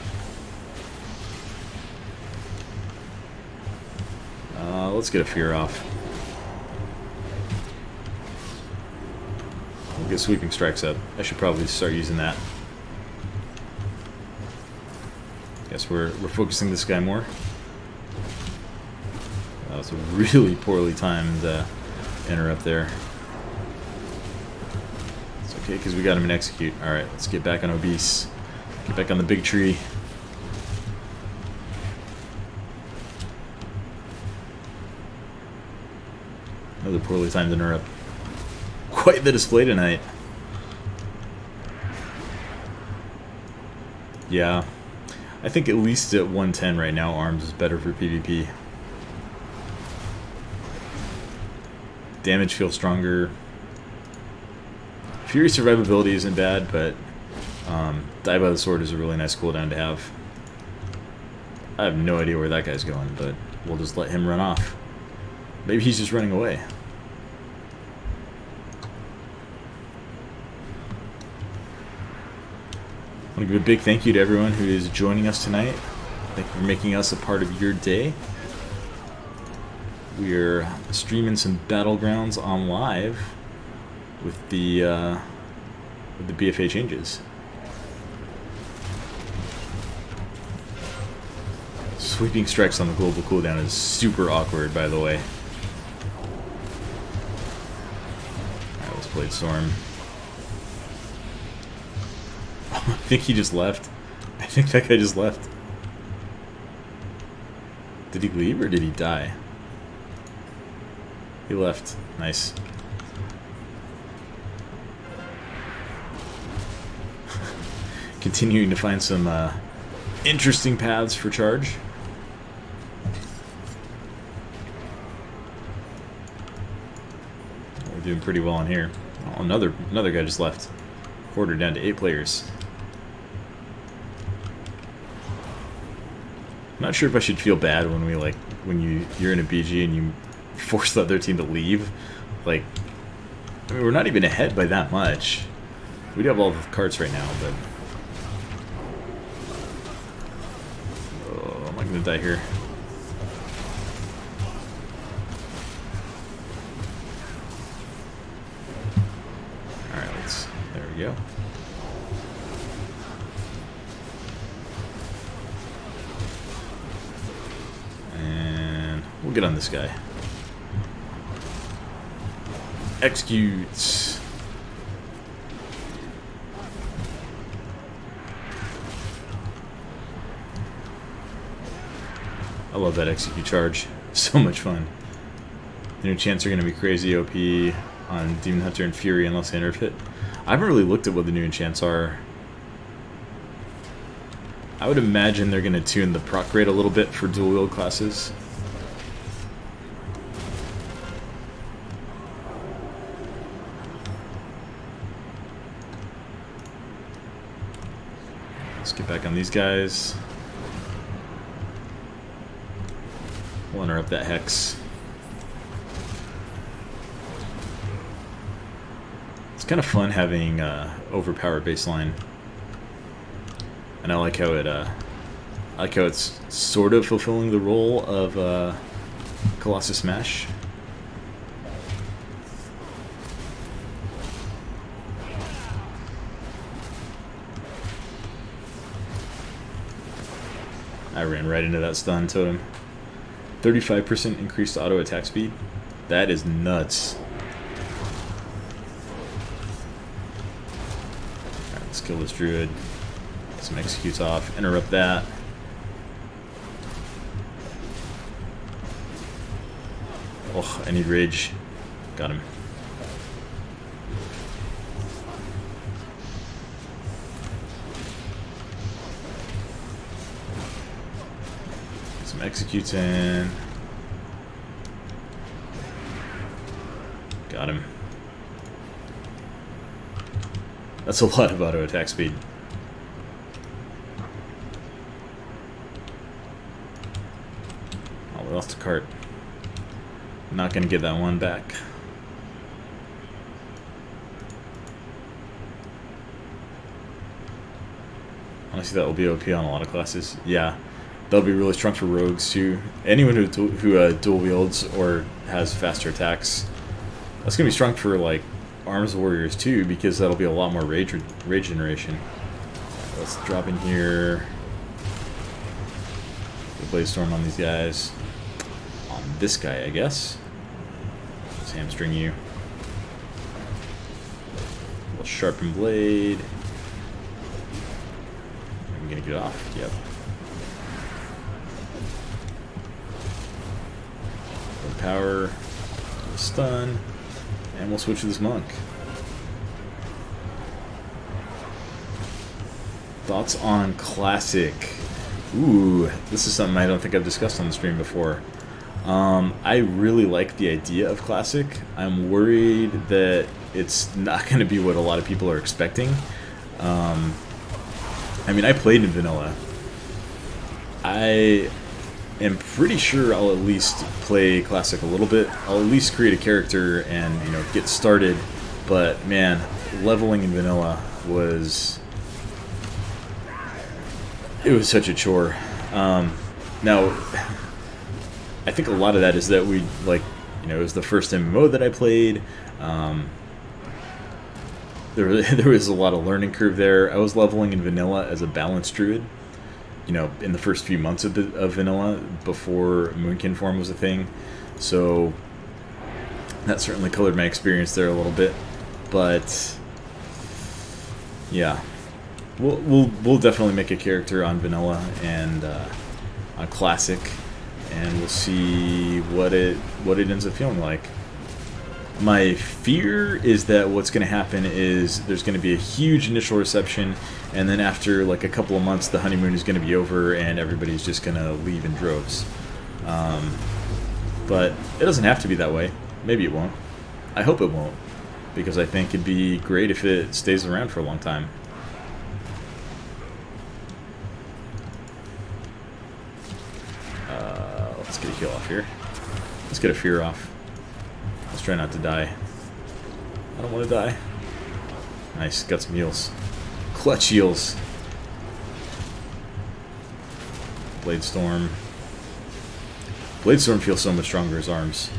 Let's get a Fear off. We'll get Sweeping Strikes up. I should probably start using that. Guess we're focusing this guy more. That was a really poorly timed interrupt there. It's okay because we got him in Execute. Alright, let's get back on Obese. Get back on the big tree. Another poorly timed interrupt. Quite the display tonight. Yeah. I think at least at 110 right now, Arms is better for PvP. Damage feels stronger. Fury survivability isn't bad, but Die by the Sword is a really nice cooldown to have. I have no idea where that guy's going, but we'll just let him run off. Maybe he's just running away. I want to give a big thank you to everyone who is joining us tonight. Thank you for making us a part of your day. We're streaming some Battlegrounds on live with the BFA changes. Sweeping Strikes on the global cooldown is super awkward, by the way. Alright, let's Blade Storm. I think he just left. I think that guy just left. Did he leave or did he die? He left. Nice. Continuing to find some interesting paths for charge. We're doing pretty well in here. Oh, another guy just left. Quarter down to 8 players. I'm not sure if I should feel bad when we you're in a BG and you force the other team to leave. Like, I mean, we're not even ahead by that much. We do have all the cards right now, but oh, am I gonna die here? All right, there we go. We'll get on this guy. Executes. I love that execute charge. So much fun. The new chants are going to be crazy OP on Demon Hunter and Fury unless they nerf it. I haven't really looked at what the new enchants are. I would imagine they're going to tune the proc rate a little bit for dual wield classes. Let's get back on these guys. We'll interrupt that Hex. It's kind of fun having overpowered baseline. And I like how it's sort of fulfilling the role of Colossus Smash. I ran right into that stun totem. 35% increased auto attack speed. That is nuts. Alright, let's kill this Druid. Some executes off. Interrupt that. Oh, I need rage. Got him. Some executes in. Got him. That's a lot of auto attack speed. cart. Not gonna get that one back. Honestly, that will be OP on a lot of classes. Yeah, that'll be really strong for rogues too. Anyone who dual wields or has faster attacks. That's gonna be strong for like arms warriors too, because that'll be a lot more rage generation. Let's drop in here. Blaze Storm on these guys. On this guy, I guess. Let's hamstring you. A little sharpened blade. I'm gonna get off. Yep. Power. Stun. And we'll switch to this monk. Thoughts on Classic? Ooh, this is something I don't think I've discussed on the stream before. I really like the idea of Classic. I'm worried that it's not going to be what a lot of people are expecting. I mean, I played in Vanilla. I am pretty sure I'll at least play Classic a little bit. I'll at least create a character and, you know, get started. But, man, leveling in Vanilla was... it was such a chore. Now, I think a lot of that is that we, like, you know, it was the first MMO that I played. There was a lot of learning curve there. I was leveling in Vanilla as a balanced Druid, you know, in the first few months of Vanilla, before Moonkin form was a thing. So that certainly colored my experience there a little bit. But yeah, we'll definitely make a character on Vanilla and on Classic, and we'll see what it ends up feeling like. My fear is that what's going to happen is there's going to be a huge initial reception, and then after like a couple of months the honeymoon is going to be over and everybody's just going to leave in droves. But it doesn't have to be that way. Maybe it won't. I hope it won't, because I think it'd be great if it stays around for a long time. Let's get a heal off here. Let's get a fear off. Let's try not to die. I don't want to die. Nice, got some heals. Clutch heals. Blade Storm. Blade Storm feels so much stronger as arms.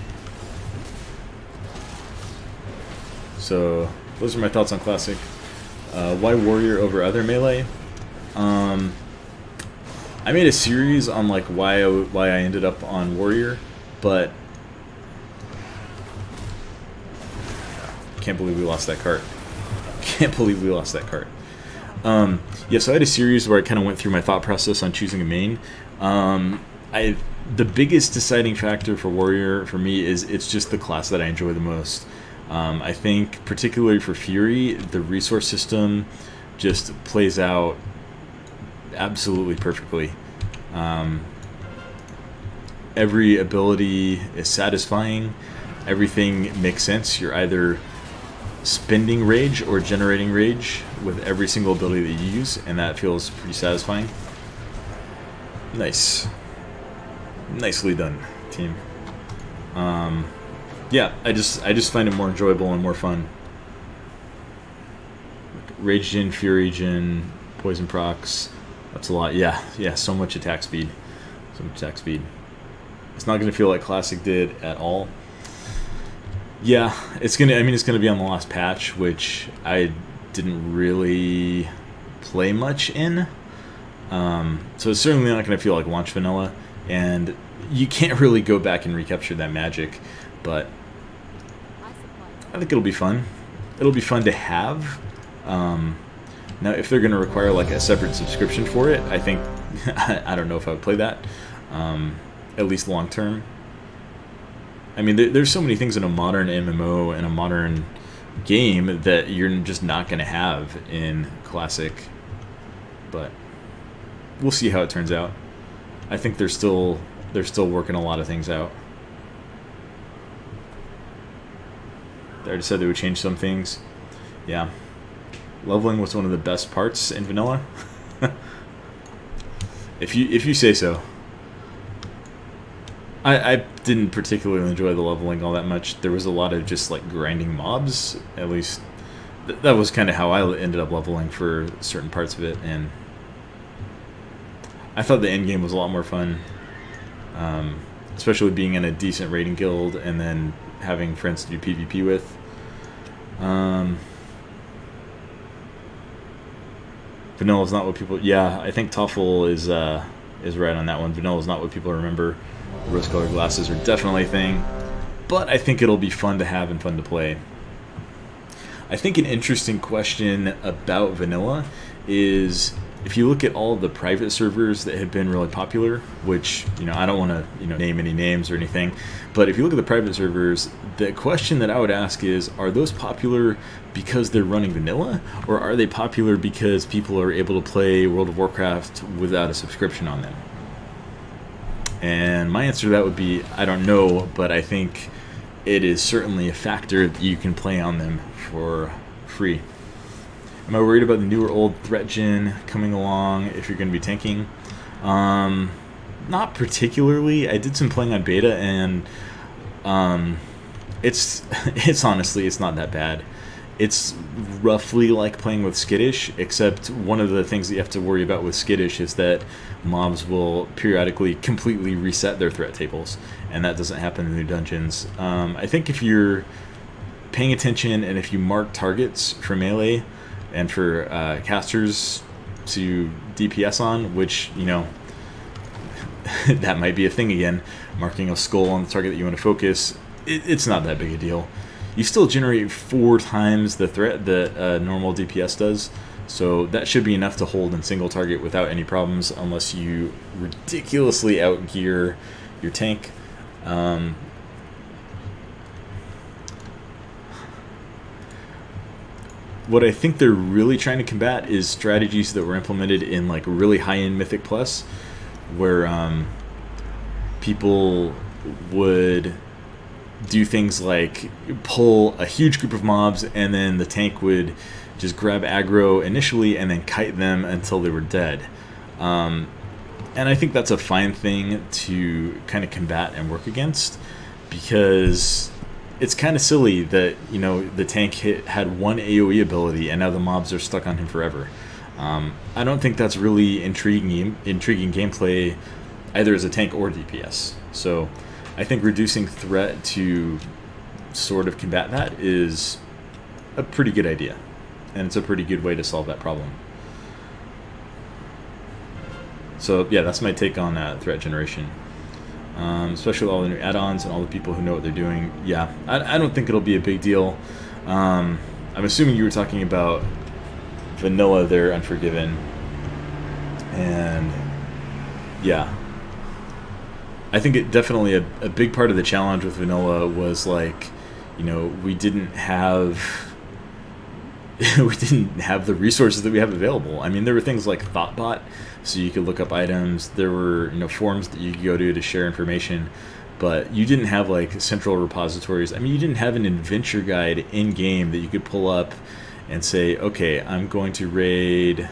So, those are my thoughts on Classic. Why Warrior over other melee? I made a series on like why I ended up on Warrior, but can't believe we lost that cart. Can't believe we lost that cart. Yeah, so I had a series where I kind of went through my thought process on choosing a main. The biggest deciding factor for Warrior for me is it's just the class that I enjoy the most. I think particularly for Fury, the resource system just plays out absolutely perfectly. Every ability is satisfying. Everything makes sense. You're either spending rage or generating rage with every single ability that you use, and that feels pretty satisfying. Nice. Nicely done, team. Yeah, I just find it more enjoyable and more fun. Rage gen, Fury gen, poison procs. That's a lot. Yeah, so much attack speed. So much attack speed. It's not going to feel like Classic did at all. Yeah, it's gonna. I mean, it's gonna be on the last patch, which I didn't really play much in. So it's certainly not gonna feel like launch vanilla, and you can't really go back and recapture that magic. But I think it'll be fun. It'll be fun to have. Now, if they're gonna require like a separate subscription for it, I think I don't know if I would play that. At least long term. I mean, there's so many things in a modern MMO and a modern game that you're just not going to have in Classic. But we'll see how it turns out. I think they're still working a lot of things out. They already said they would change some things. Yeah. Leveling was one of the best parts in vanilla. If you say so. I didn't particularly enjoy the leveling all that much. There was a lot of just like grinding mobs. At least that was kind of how I ended up leveling for certain parts of it, and I thought the end game was a lot more fun, especially being in a decent raiding guild and then having friends to do PvP with. Vanilla is not what people. Yeah, I think Toffel is right on that one. Vanilla is not what people remember. Rose-colored glasses are definitely a thing, but I think it'll be fun to have and fun to play. I think an interesting question about vanilla is, if you look at all of the private servers that have been really popular, which, you know, I don't want to, you know, name any names or anything, but if you look at the private servers, the question that I would ask is, are those popular because they're running vanilla, or are they popular because people are able to play World of Warcraft without a subscription on them? And my answer to that would be, I don't know, but I think it is certainly a factor that you can play on them for free. Am I worried about the new or old threat gen coming along if you're going to be tanking? Not particularly. I did some playing on beta, and it's honestly, it's not that bad. It's roughly like playing with Skittish, except one of the things that you have to worry about with Skittish is that mobs will periodically completely reset their threat tables, and that doesn't happen in the new dungeons. I think if you're paying attention and if you mark targets for melee and for casters to DPS on, which, you know, that might be a thing again, marking a skull on the target that you want to focus, it's not that big a deal. You still generate 4 times the threat that normal DPS does, so that should be enough to hold in single target without any problems, unless you ridiculously outgear your tank. What I think they're really trying to combat is strategies that were implemented in like really high-end Mythic Plus, where people would do things like pull a huge group of mobs and then the tank would just grab aggro initially and then kite them until they were dead. And I think that's a fine thing to kind of combat and work against, because it's kind of silly that, you know, the tank had one AoE ability and now the mobs are stuck on him forever. I don't think that's really intriguing gameplay either as a tank or DPS. So I think reducing threat to sort of combat that is a pretty good idea, and it's a pretty good way to solve that problem. So yeah, that's my take on threat generation. Especially with all the new add-ons and all the people who know what they're doing. Yeah, I don't think it'll be a big deal. I'm assuming you were talking about vanilla there, Unforgiven. And yeah, I think it definitely a big part of the challenge with vanilla was, like, you know, we didn't have the resources that we have available. I mean, there were things like ThoughtBot, so you could look up items. There were, you know, forums that you could go to share information, but you didn't have like central repositories. I mean, you didn't have an adventure guide in game that you could pull up and say, okay, I'm going to raid, you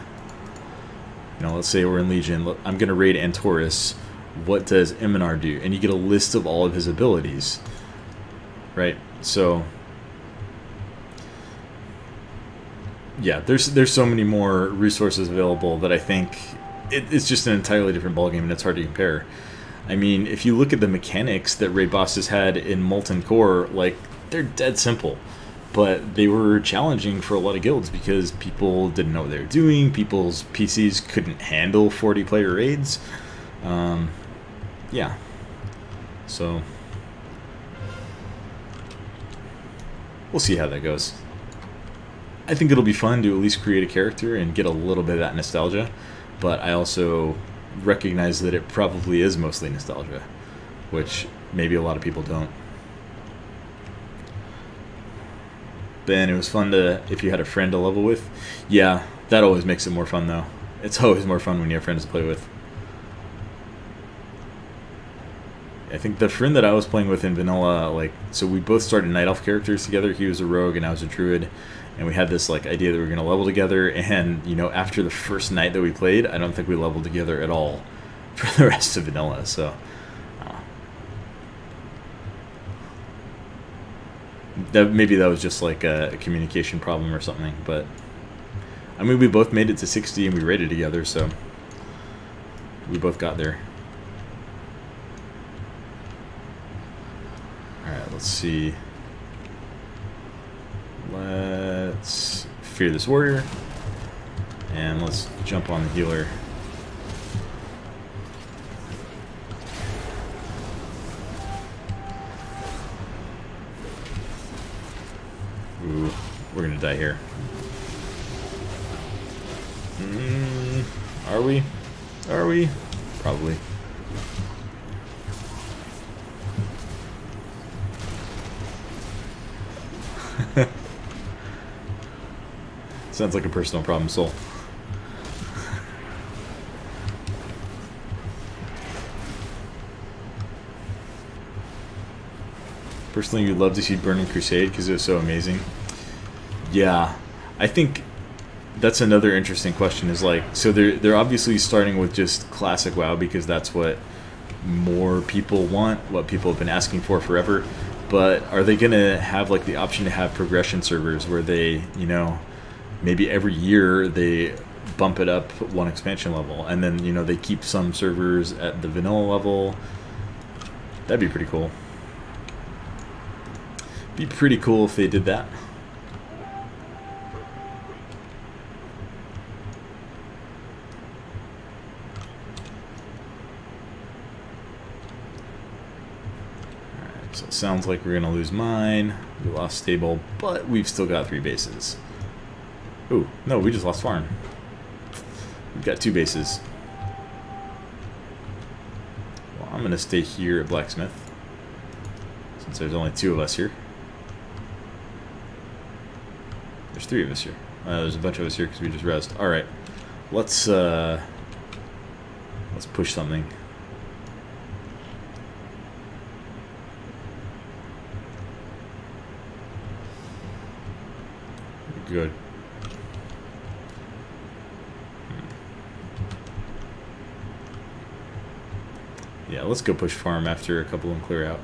know, let's say we're in Legion, I'm going to raid Antorus. What does Eminar do? And you get a list of all of his abilities, right? So yeah, there's so many more resources available that I think it's just an entirely different ballgame, and it's hard to compare. I mean, if you look at the mechanics that raid bosses had in Molten Core, like, they're dead simple, but they were challenging for a lot of guilds because people didn't know what they were doing. People's PCs couldn't handle 40-player raids. Yeah, so we'll see how that goes. I think it'll be fun to at least create a character and get a little bit of that nostalgia, but I also recognize that it probably is mostly nostalgia, which maybe a lot of people don't. Ben, it was fun to, if you had a friend to level with. Yeah, that always makes it more fun, though. It's always more fun when you have friends to play with. I think the friend that I was playing with in vanilla, like, so we both started night elf characters together. He was a rogue and I was a druid, and we had this like idea that we were going to level together. And, you know, after the first night that we played, I don't think we leveled together at all for the rest of vanilla. So maybe that was just like a communication problem or something, but I mean, we both made it to 60 and we raided together, so we both got there. Alright, let's see. Let's fear this warrior, and let's jump on the healer. Ooh, we're gonna die here. Are we? Are we? Probably. Sounds like a personal problem, Soul. Personally, you'd love to see Burning Crusade because it was so amazing. Yeah, I think that's another interesting question. Is like, so they're obviously starting with just classic WoW because that's what more people want, what people have been asking for forever. But are they gonna have like the option to have progression servers where they, you know, maybe every year they bump it up one expansion level, and then, you know, they keep some servers at the vanilla level? That'd be pretty cool. Be pretty cool if they did that. Alright, so it sounds like we're gonna lose mine. We lost stable, but we've still got 3 bases. Ooh, no, we just lost farm. We've got 2 bases. Well, I'm gonna stay here at blacksmith, since there's only 2 of us here. There's 3 of us here. There's a bunch of us here because we just rezzed. Alright, let's push something. Good. Yeah, let's go push farm after a couple of them clear out.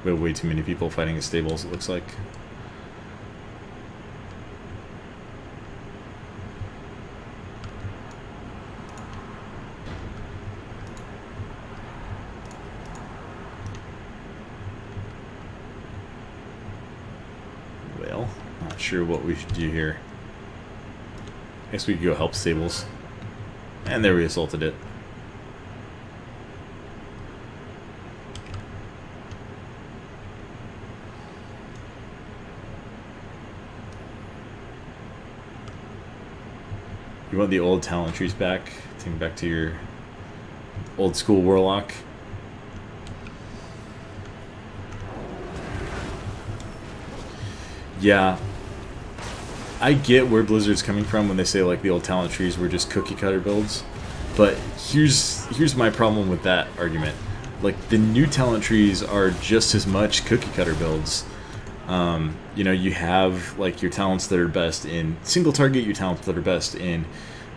We have way too many people fighting at stables, it looks like. Well, not sure what we should do here. I guess we could go help stables. And there we assaulted it. You want the old talent trees back? Take back to your old school warlock. Yeah, I get where Blizzard's coming from when they say like the old talent trees were just cookie cutter builds, but here's my problem with that argument. Like, the new talent trees are just as much cookie cutter builds. You know, you have like your talents that are best in single target, your talents that are best in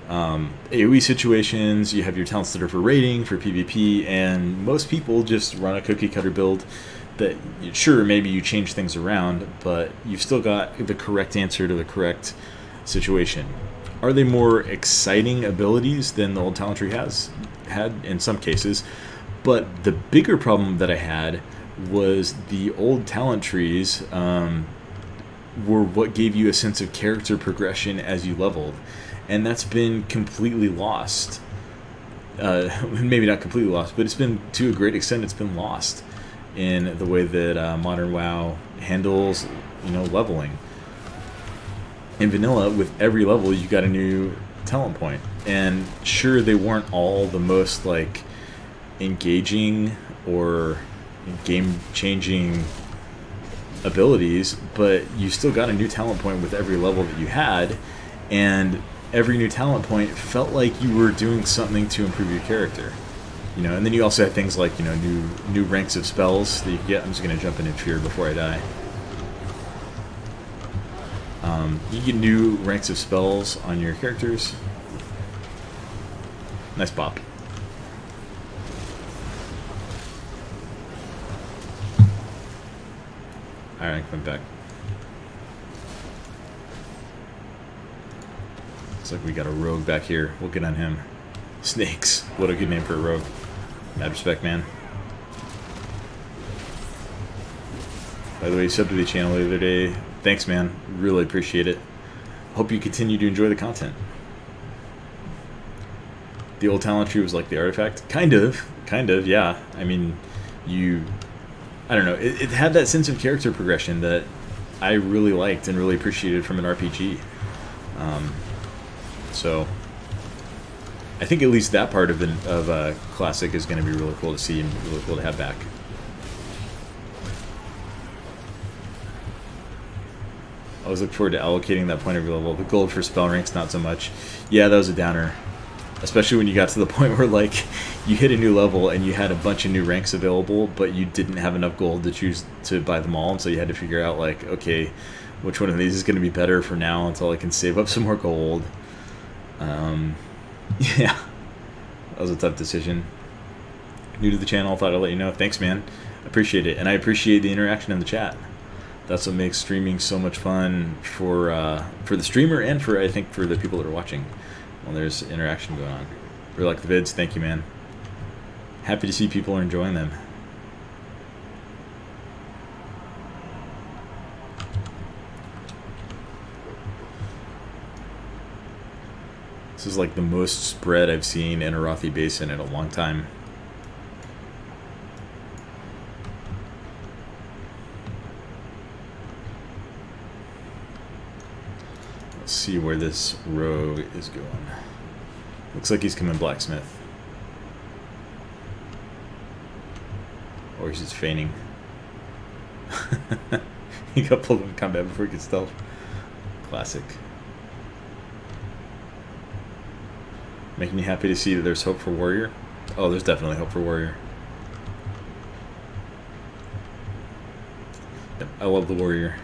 AoE situations, you have your talents that are for raiding, for PvP, and most people just run a cookie cutter build that, sure, maybe you change things around, but you've still got the correct answer to the correct situation. Are they more exciting abilities than the old talent tree had in some cases? But the bigger problem that I had was the old talent trees were what gave you a sense of character progression as you leveled, and that's been completely lost. Maybe not completely lost, but it's been, to a great extent, it's been lost in the way that modern WoW handles, you know, leveling. In vanilla, with every level, you got a new talent point, and sure, they weren't all the most like engaging or game-changing abilities, but you still got a new talent point with every level that you had, and every new talent point felt like you were doing something to improve your character. You know, and then you also had things like, you know, new ranks of spells that you get. I'm just going to jump in and fear before I die. You get new ranks of spells on your characters. Nice bop. Alright, come back. Looks like we got a rogue back here. We'll get on him. Snakes. What a good name for a rogue. Mad respect, man. By the way, you subbed to the channel the other day. Thanks, man. Really appreciate it. Hope you continue to enjoy the content. The old talent tree was like the artifact? Kind of, yeah. I mean, I don't know. It had that sense of character progression that I really liked and really appreciated from an RPG. So, I think at least that part of a classic is going to be really cool to see and really cool to have back. I was looking forward to allocating that point every level. The gold for spell ranks, not so much. Yeah, that was a downer. Especially when you got to the point where, like, you hit a new level and you had a bunch of new ranks available, but you didn't have enough gold to choose to buy them all, and so you had to figure out, like, okay, which one of these is going to be better for now until I can save up some more gold. Yeah, that was a tough decision. New to the channel, thought I'd let you know. Thanks, man. Appreciate it, and I appreciate the interaction in the chat. That's what makes streaming so much fun for the streamer and for, I think, for the people that are watching. Well, there's interaction going on. Really like the vids. Thank you, man. Happy to see people are enjoying them. This is like the most spread I've seen in a Arathi Basin in a long time. Let's see where this rogue is going. Looks like he's coming blacksmith. Or he's just feigning. He got pulled in combat before he could stealth. Classic. Making me happy to see that there's hope for warrior. Oh, there's definitely hope for warrior. Yep, I love the warrior.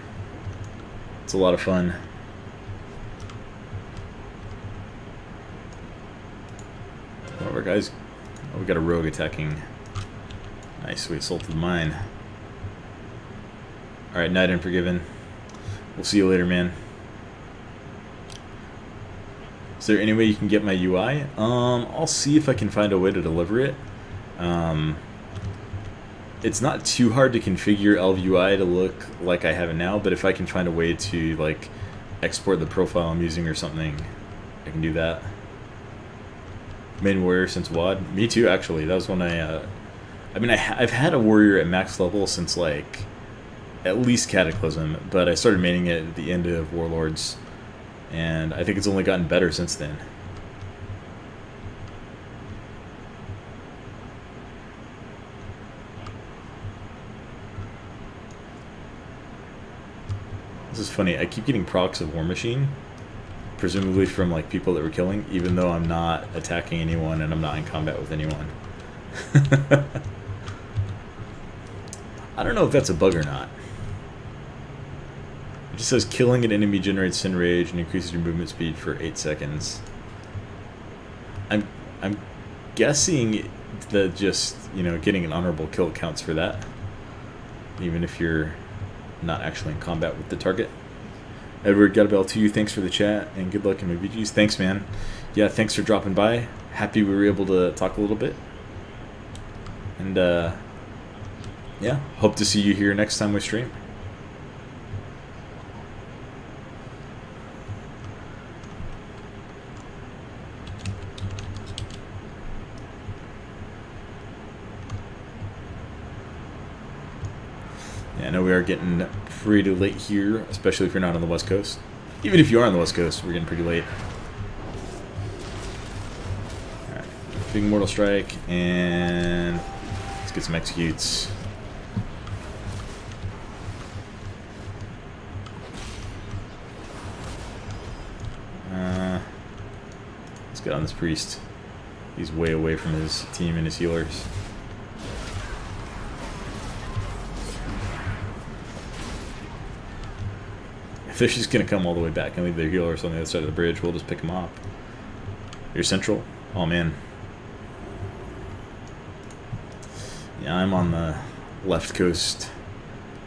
It's a lot of fun. One of our guys. Oh, we got a rogue attacking. Nice, we assaulted the mine. Alright, Knight Unforgiven. We'll see you later, man. Is there any way you can get my UI? I'll see if I can find a way to deliver it. It's not too hard to configure Elv UI to look like I have it now, but if I can find a way to, like, export the profile I'm using or something, I can do that. Main warrior since WoD? Me too, actually. That was when I mean, I've had a warrior at max level since, like, at least Cataclysm, but I started maining it at the end of Warlords, and I think it's only gotten better since then. This is funny, I keep getting procs of War Machine, presumably from, like, people that we're killing, even though I'm not attacking anyone and I'm not in combat with anyone. I don't know if that's a bug or not. It just says killing an enemy generates Sin Rage and increases your movement speed for 8 seconds. I'm guessing that just, you know, getting an honorable kill counts for that, even if you're not actually in combat with the target. Edward, got a bell to you. Thanks for the chat and good luck in my BGs. Thanks, man. Yeah, thanks for dropping by. Happy we were able to talk a little bit. And yeah, hope to see you here next time we stream. Yeah, I know we are getting pretty late here, especially if you're not on the West Coast. Even if you are on the West Coast, we're getting pretty late. Alright, big Mortal Strike, and let's get some executes. Let's get on this priest. He's way away from his team and his healers. If they're just going to come all the way back and leave their healers on the other side of the bridge, we'll just pick them up. You're central? Oh, man. Yeah, I'm on the left coast,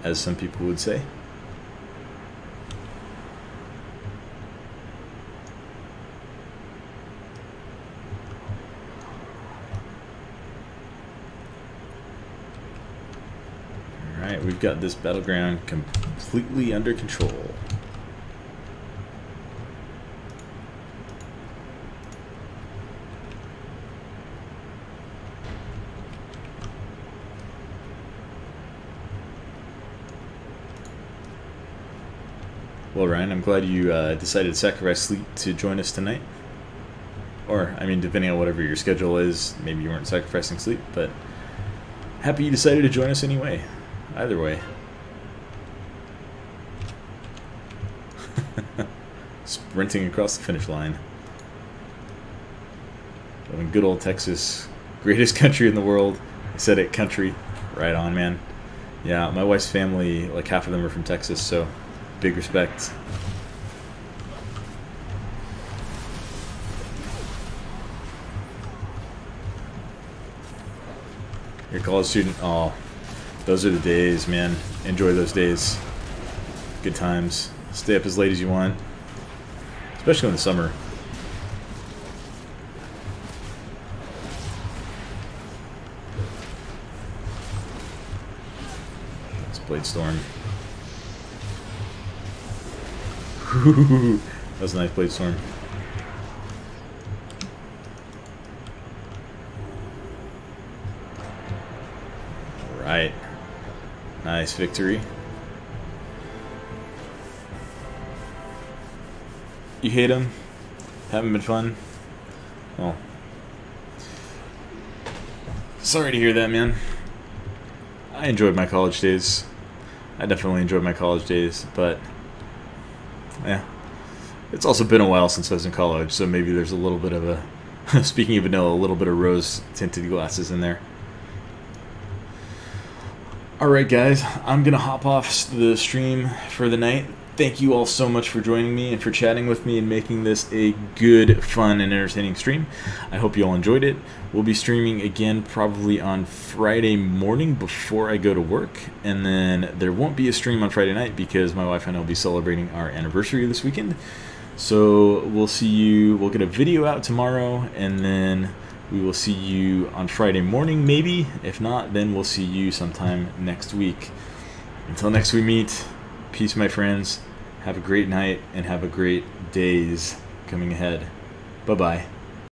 as some people would say. Alright, we've got this battleground completely under control. Well, Ryan, I'm glad you decided to sacrifice sleep to join us tonight. Or, I mean, depending on whatever your schedule is, maybe you weren't sacrificing sleep, but happy you decided to join us anyway. Either way. Sprinting across the finish line. Living good old Texas. Greatest country in the world. I said it, country. Right on, man. Yeah, my wife's family, like half of them are from Texas, so big respect. You're a college student? Oh, those are the days, man. Enjoy those days. Good times. Stay up as late as you want. Especially in the summer. It's Blade Storm. That was a nice Blade Storm. Alright. Nice victory. You hate him? Haven't been fun? Well, sorry to hear that, man. I enjoyed my college days. I definitely enjoyed my college days, but yeah, it's also been a while since I was in college, so maybe there's a little bit of a, speaking of vanilla, a little bit of rose-tinted glasses in there. Alright guys, I'm going to hop off the stream for the night. Thank you all so much for joining me and for chatting with me and making this a good, fun, and entertaining stream. I hope you all enjoyed it. We'll be streaming again probably on Friday morning before I go to work, and then there won't be a stream on Friday night because my wife and I will be celebrating our anniversary this weekend. So we'll see you, we'll get a video out tomorrow, and then we will see you on Friday morning maybe. If not, then we'll see you sometime next week. Until next we meet, peace my friends. Have a great night and have a great days coming ahead. Bye-bye.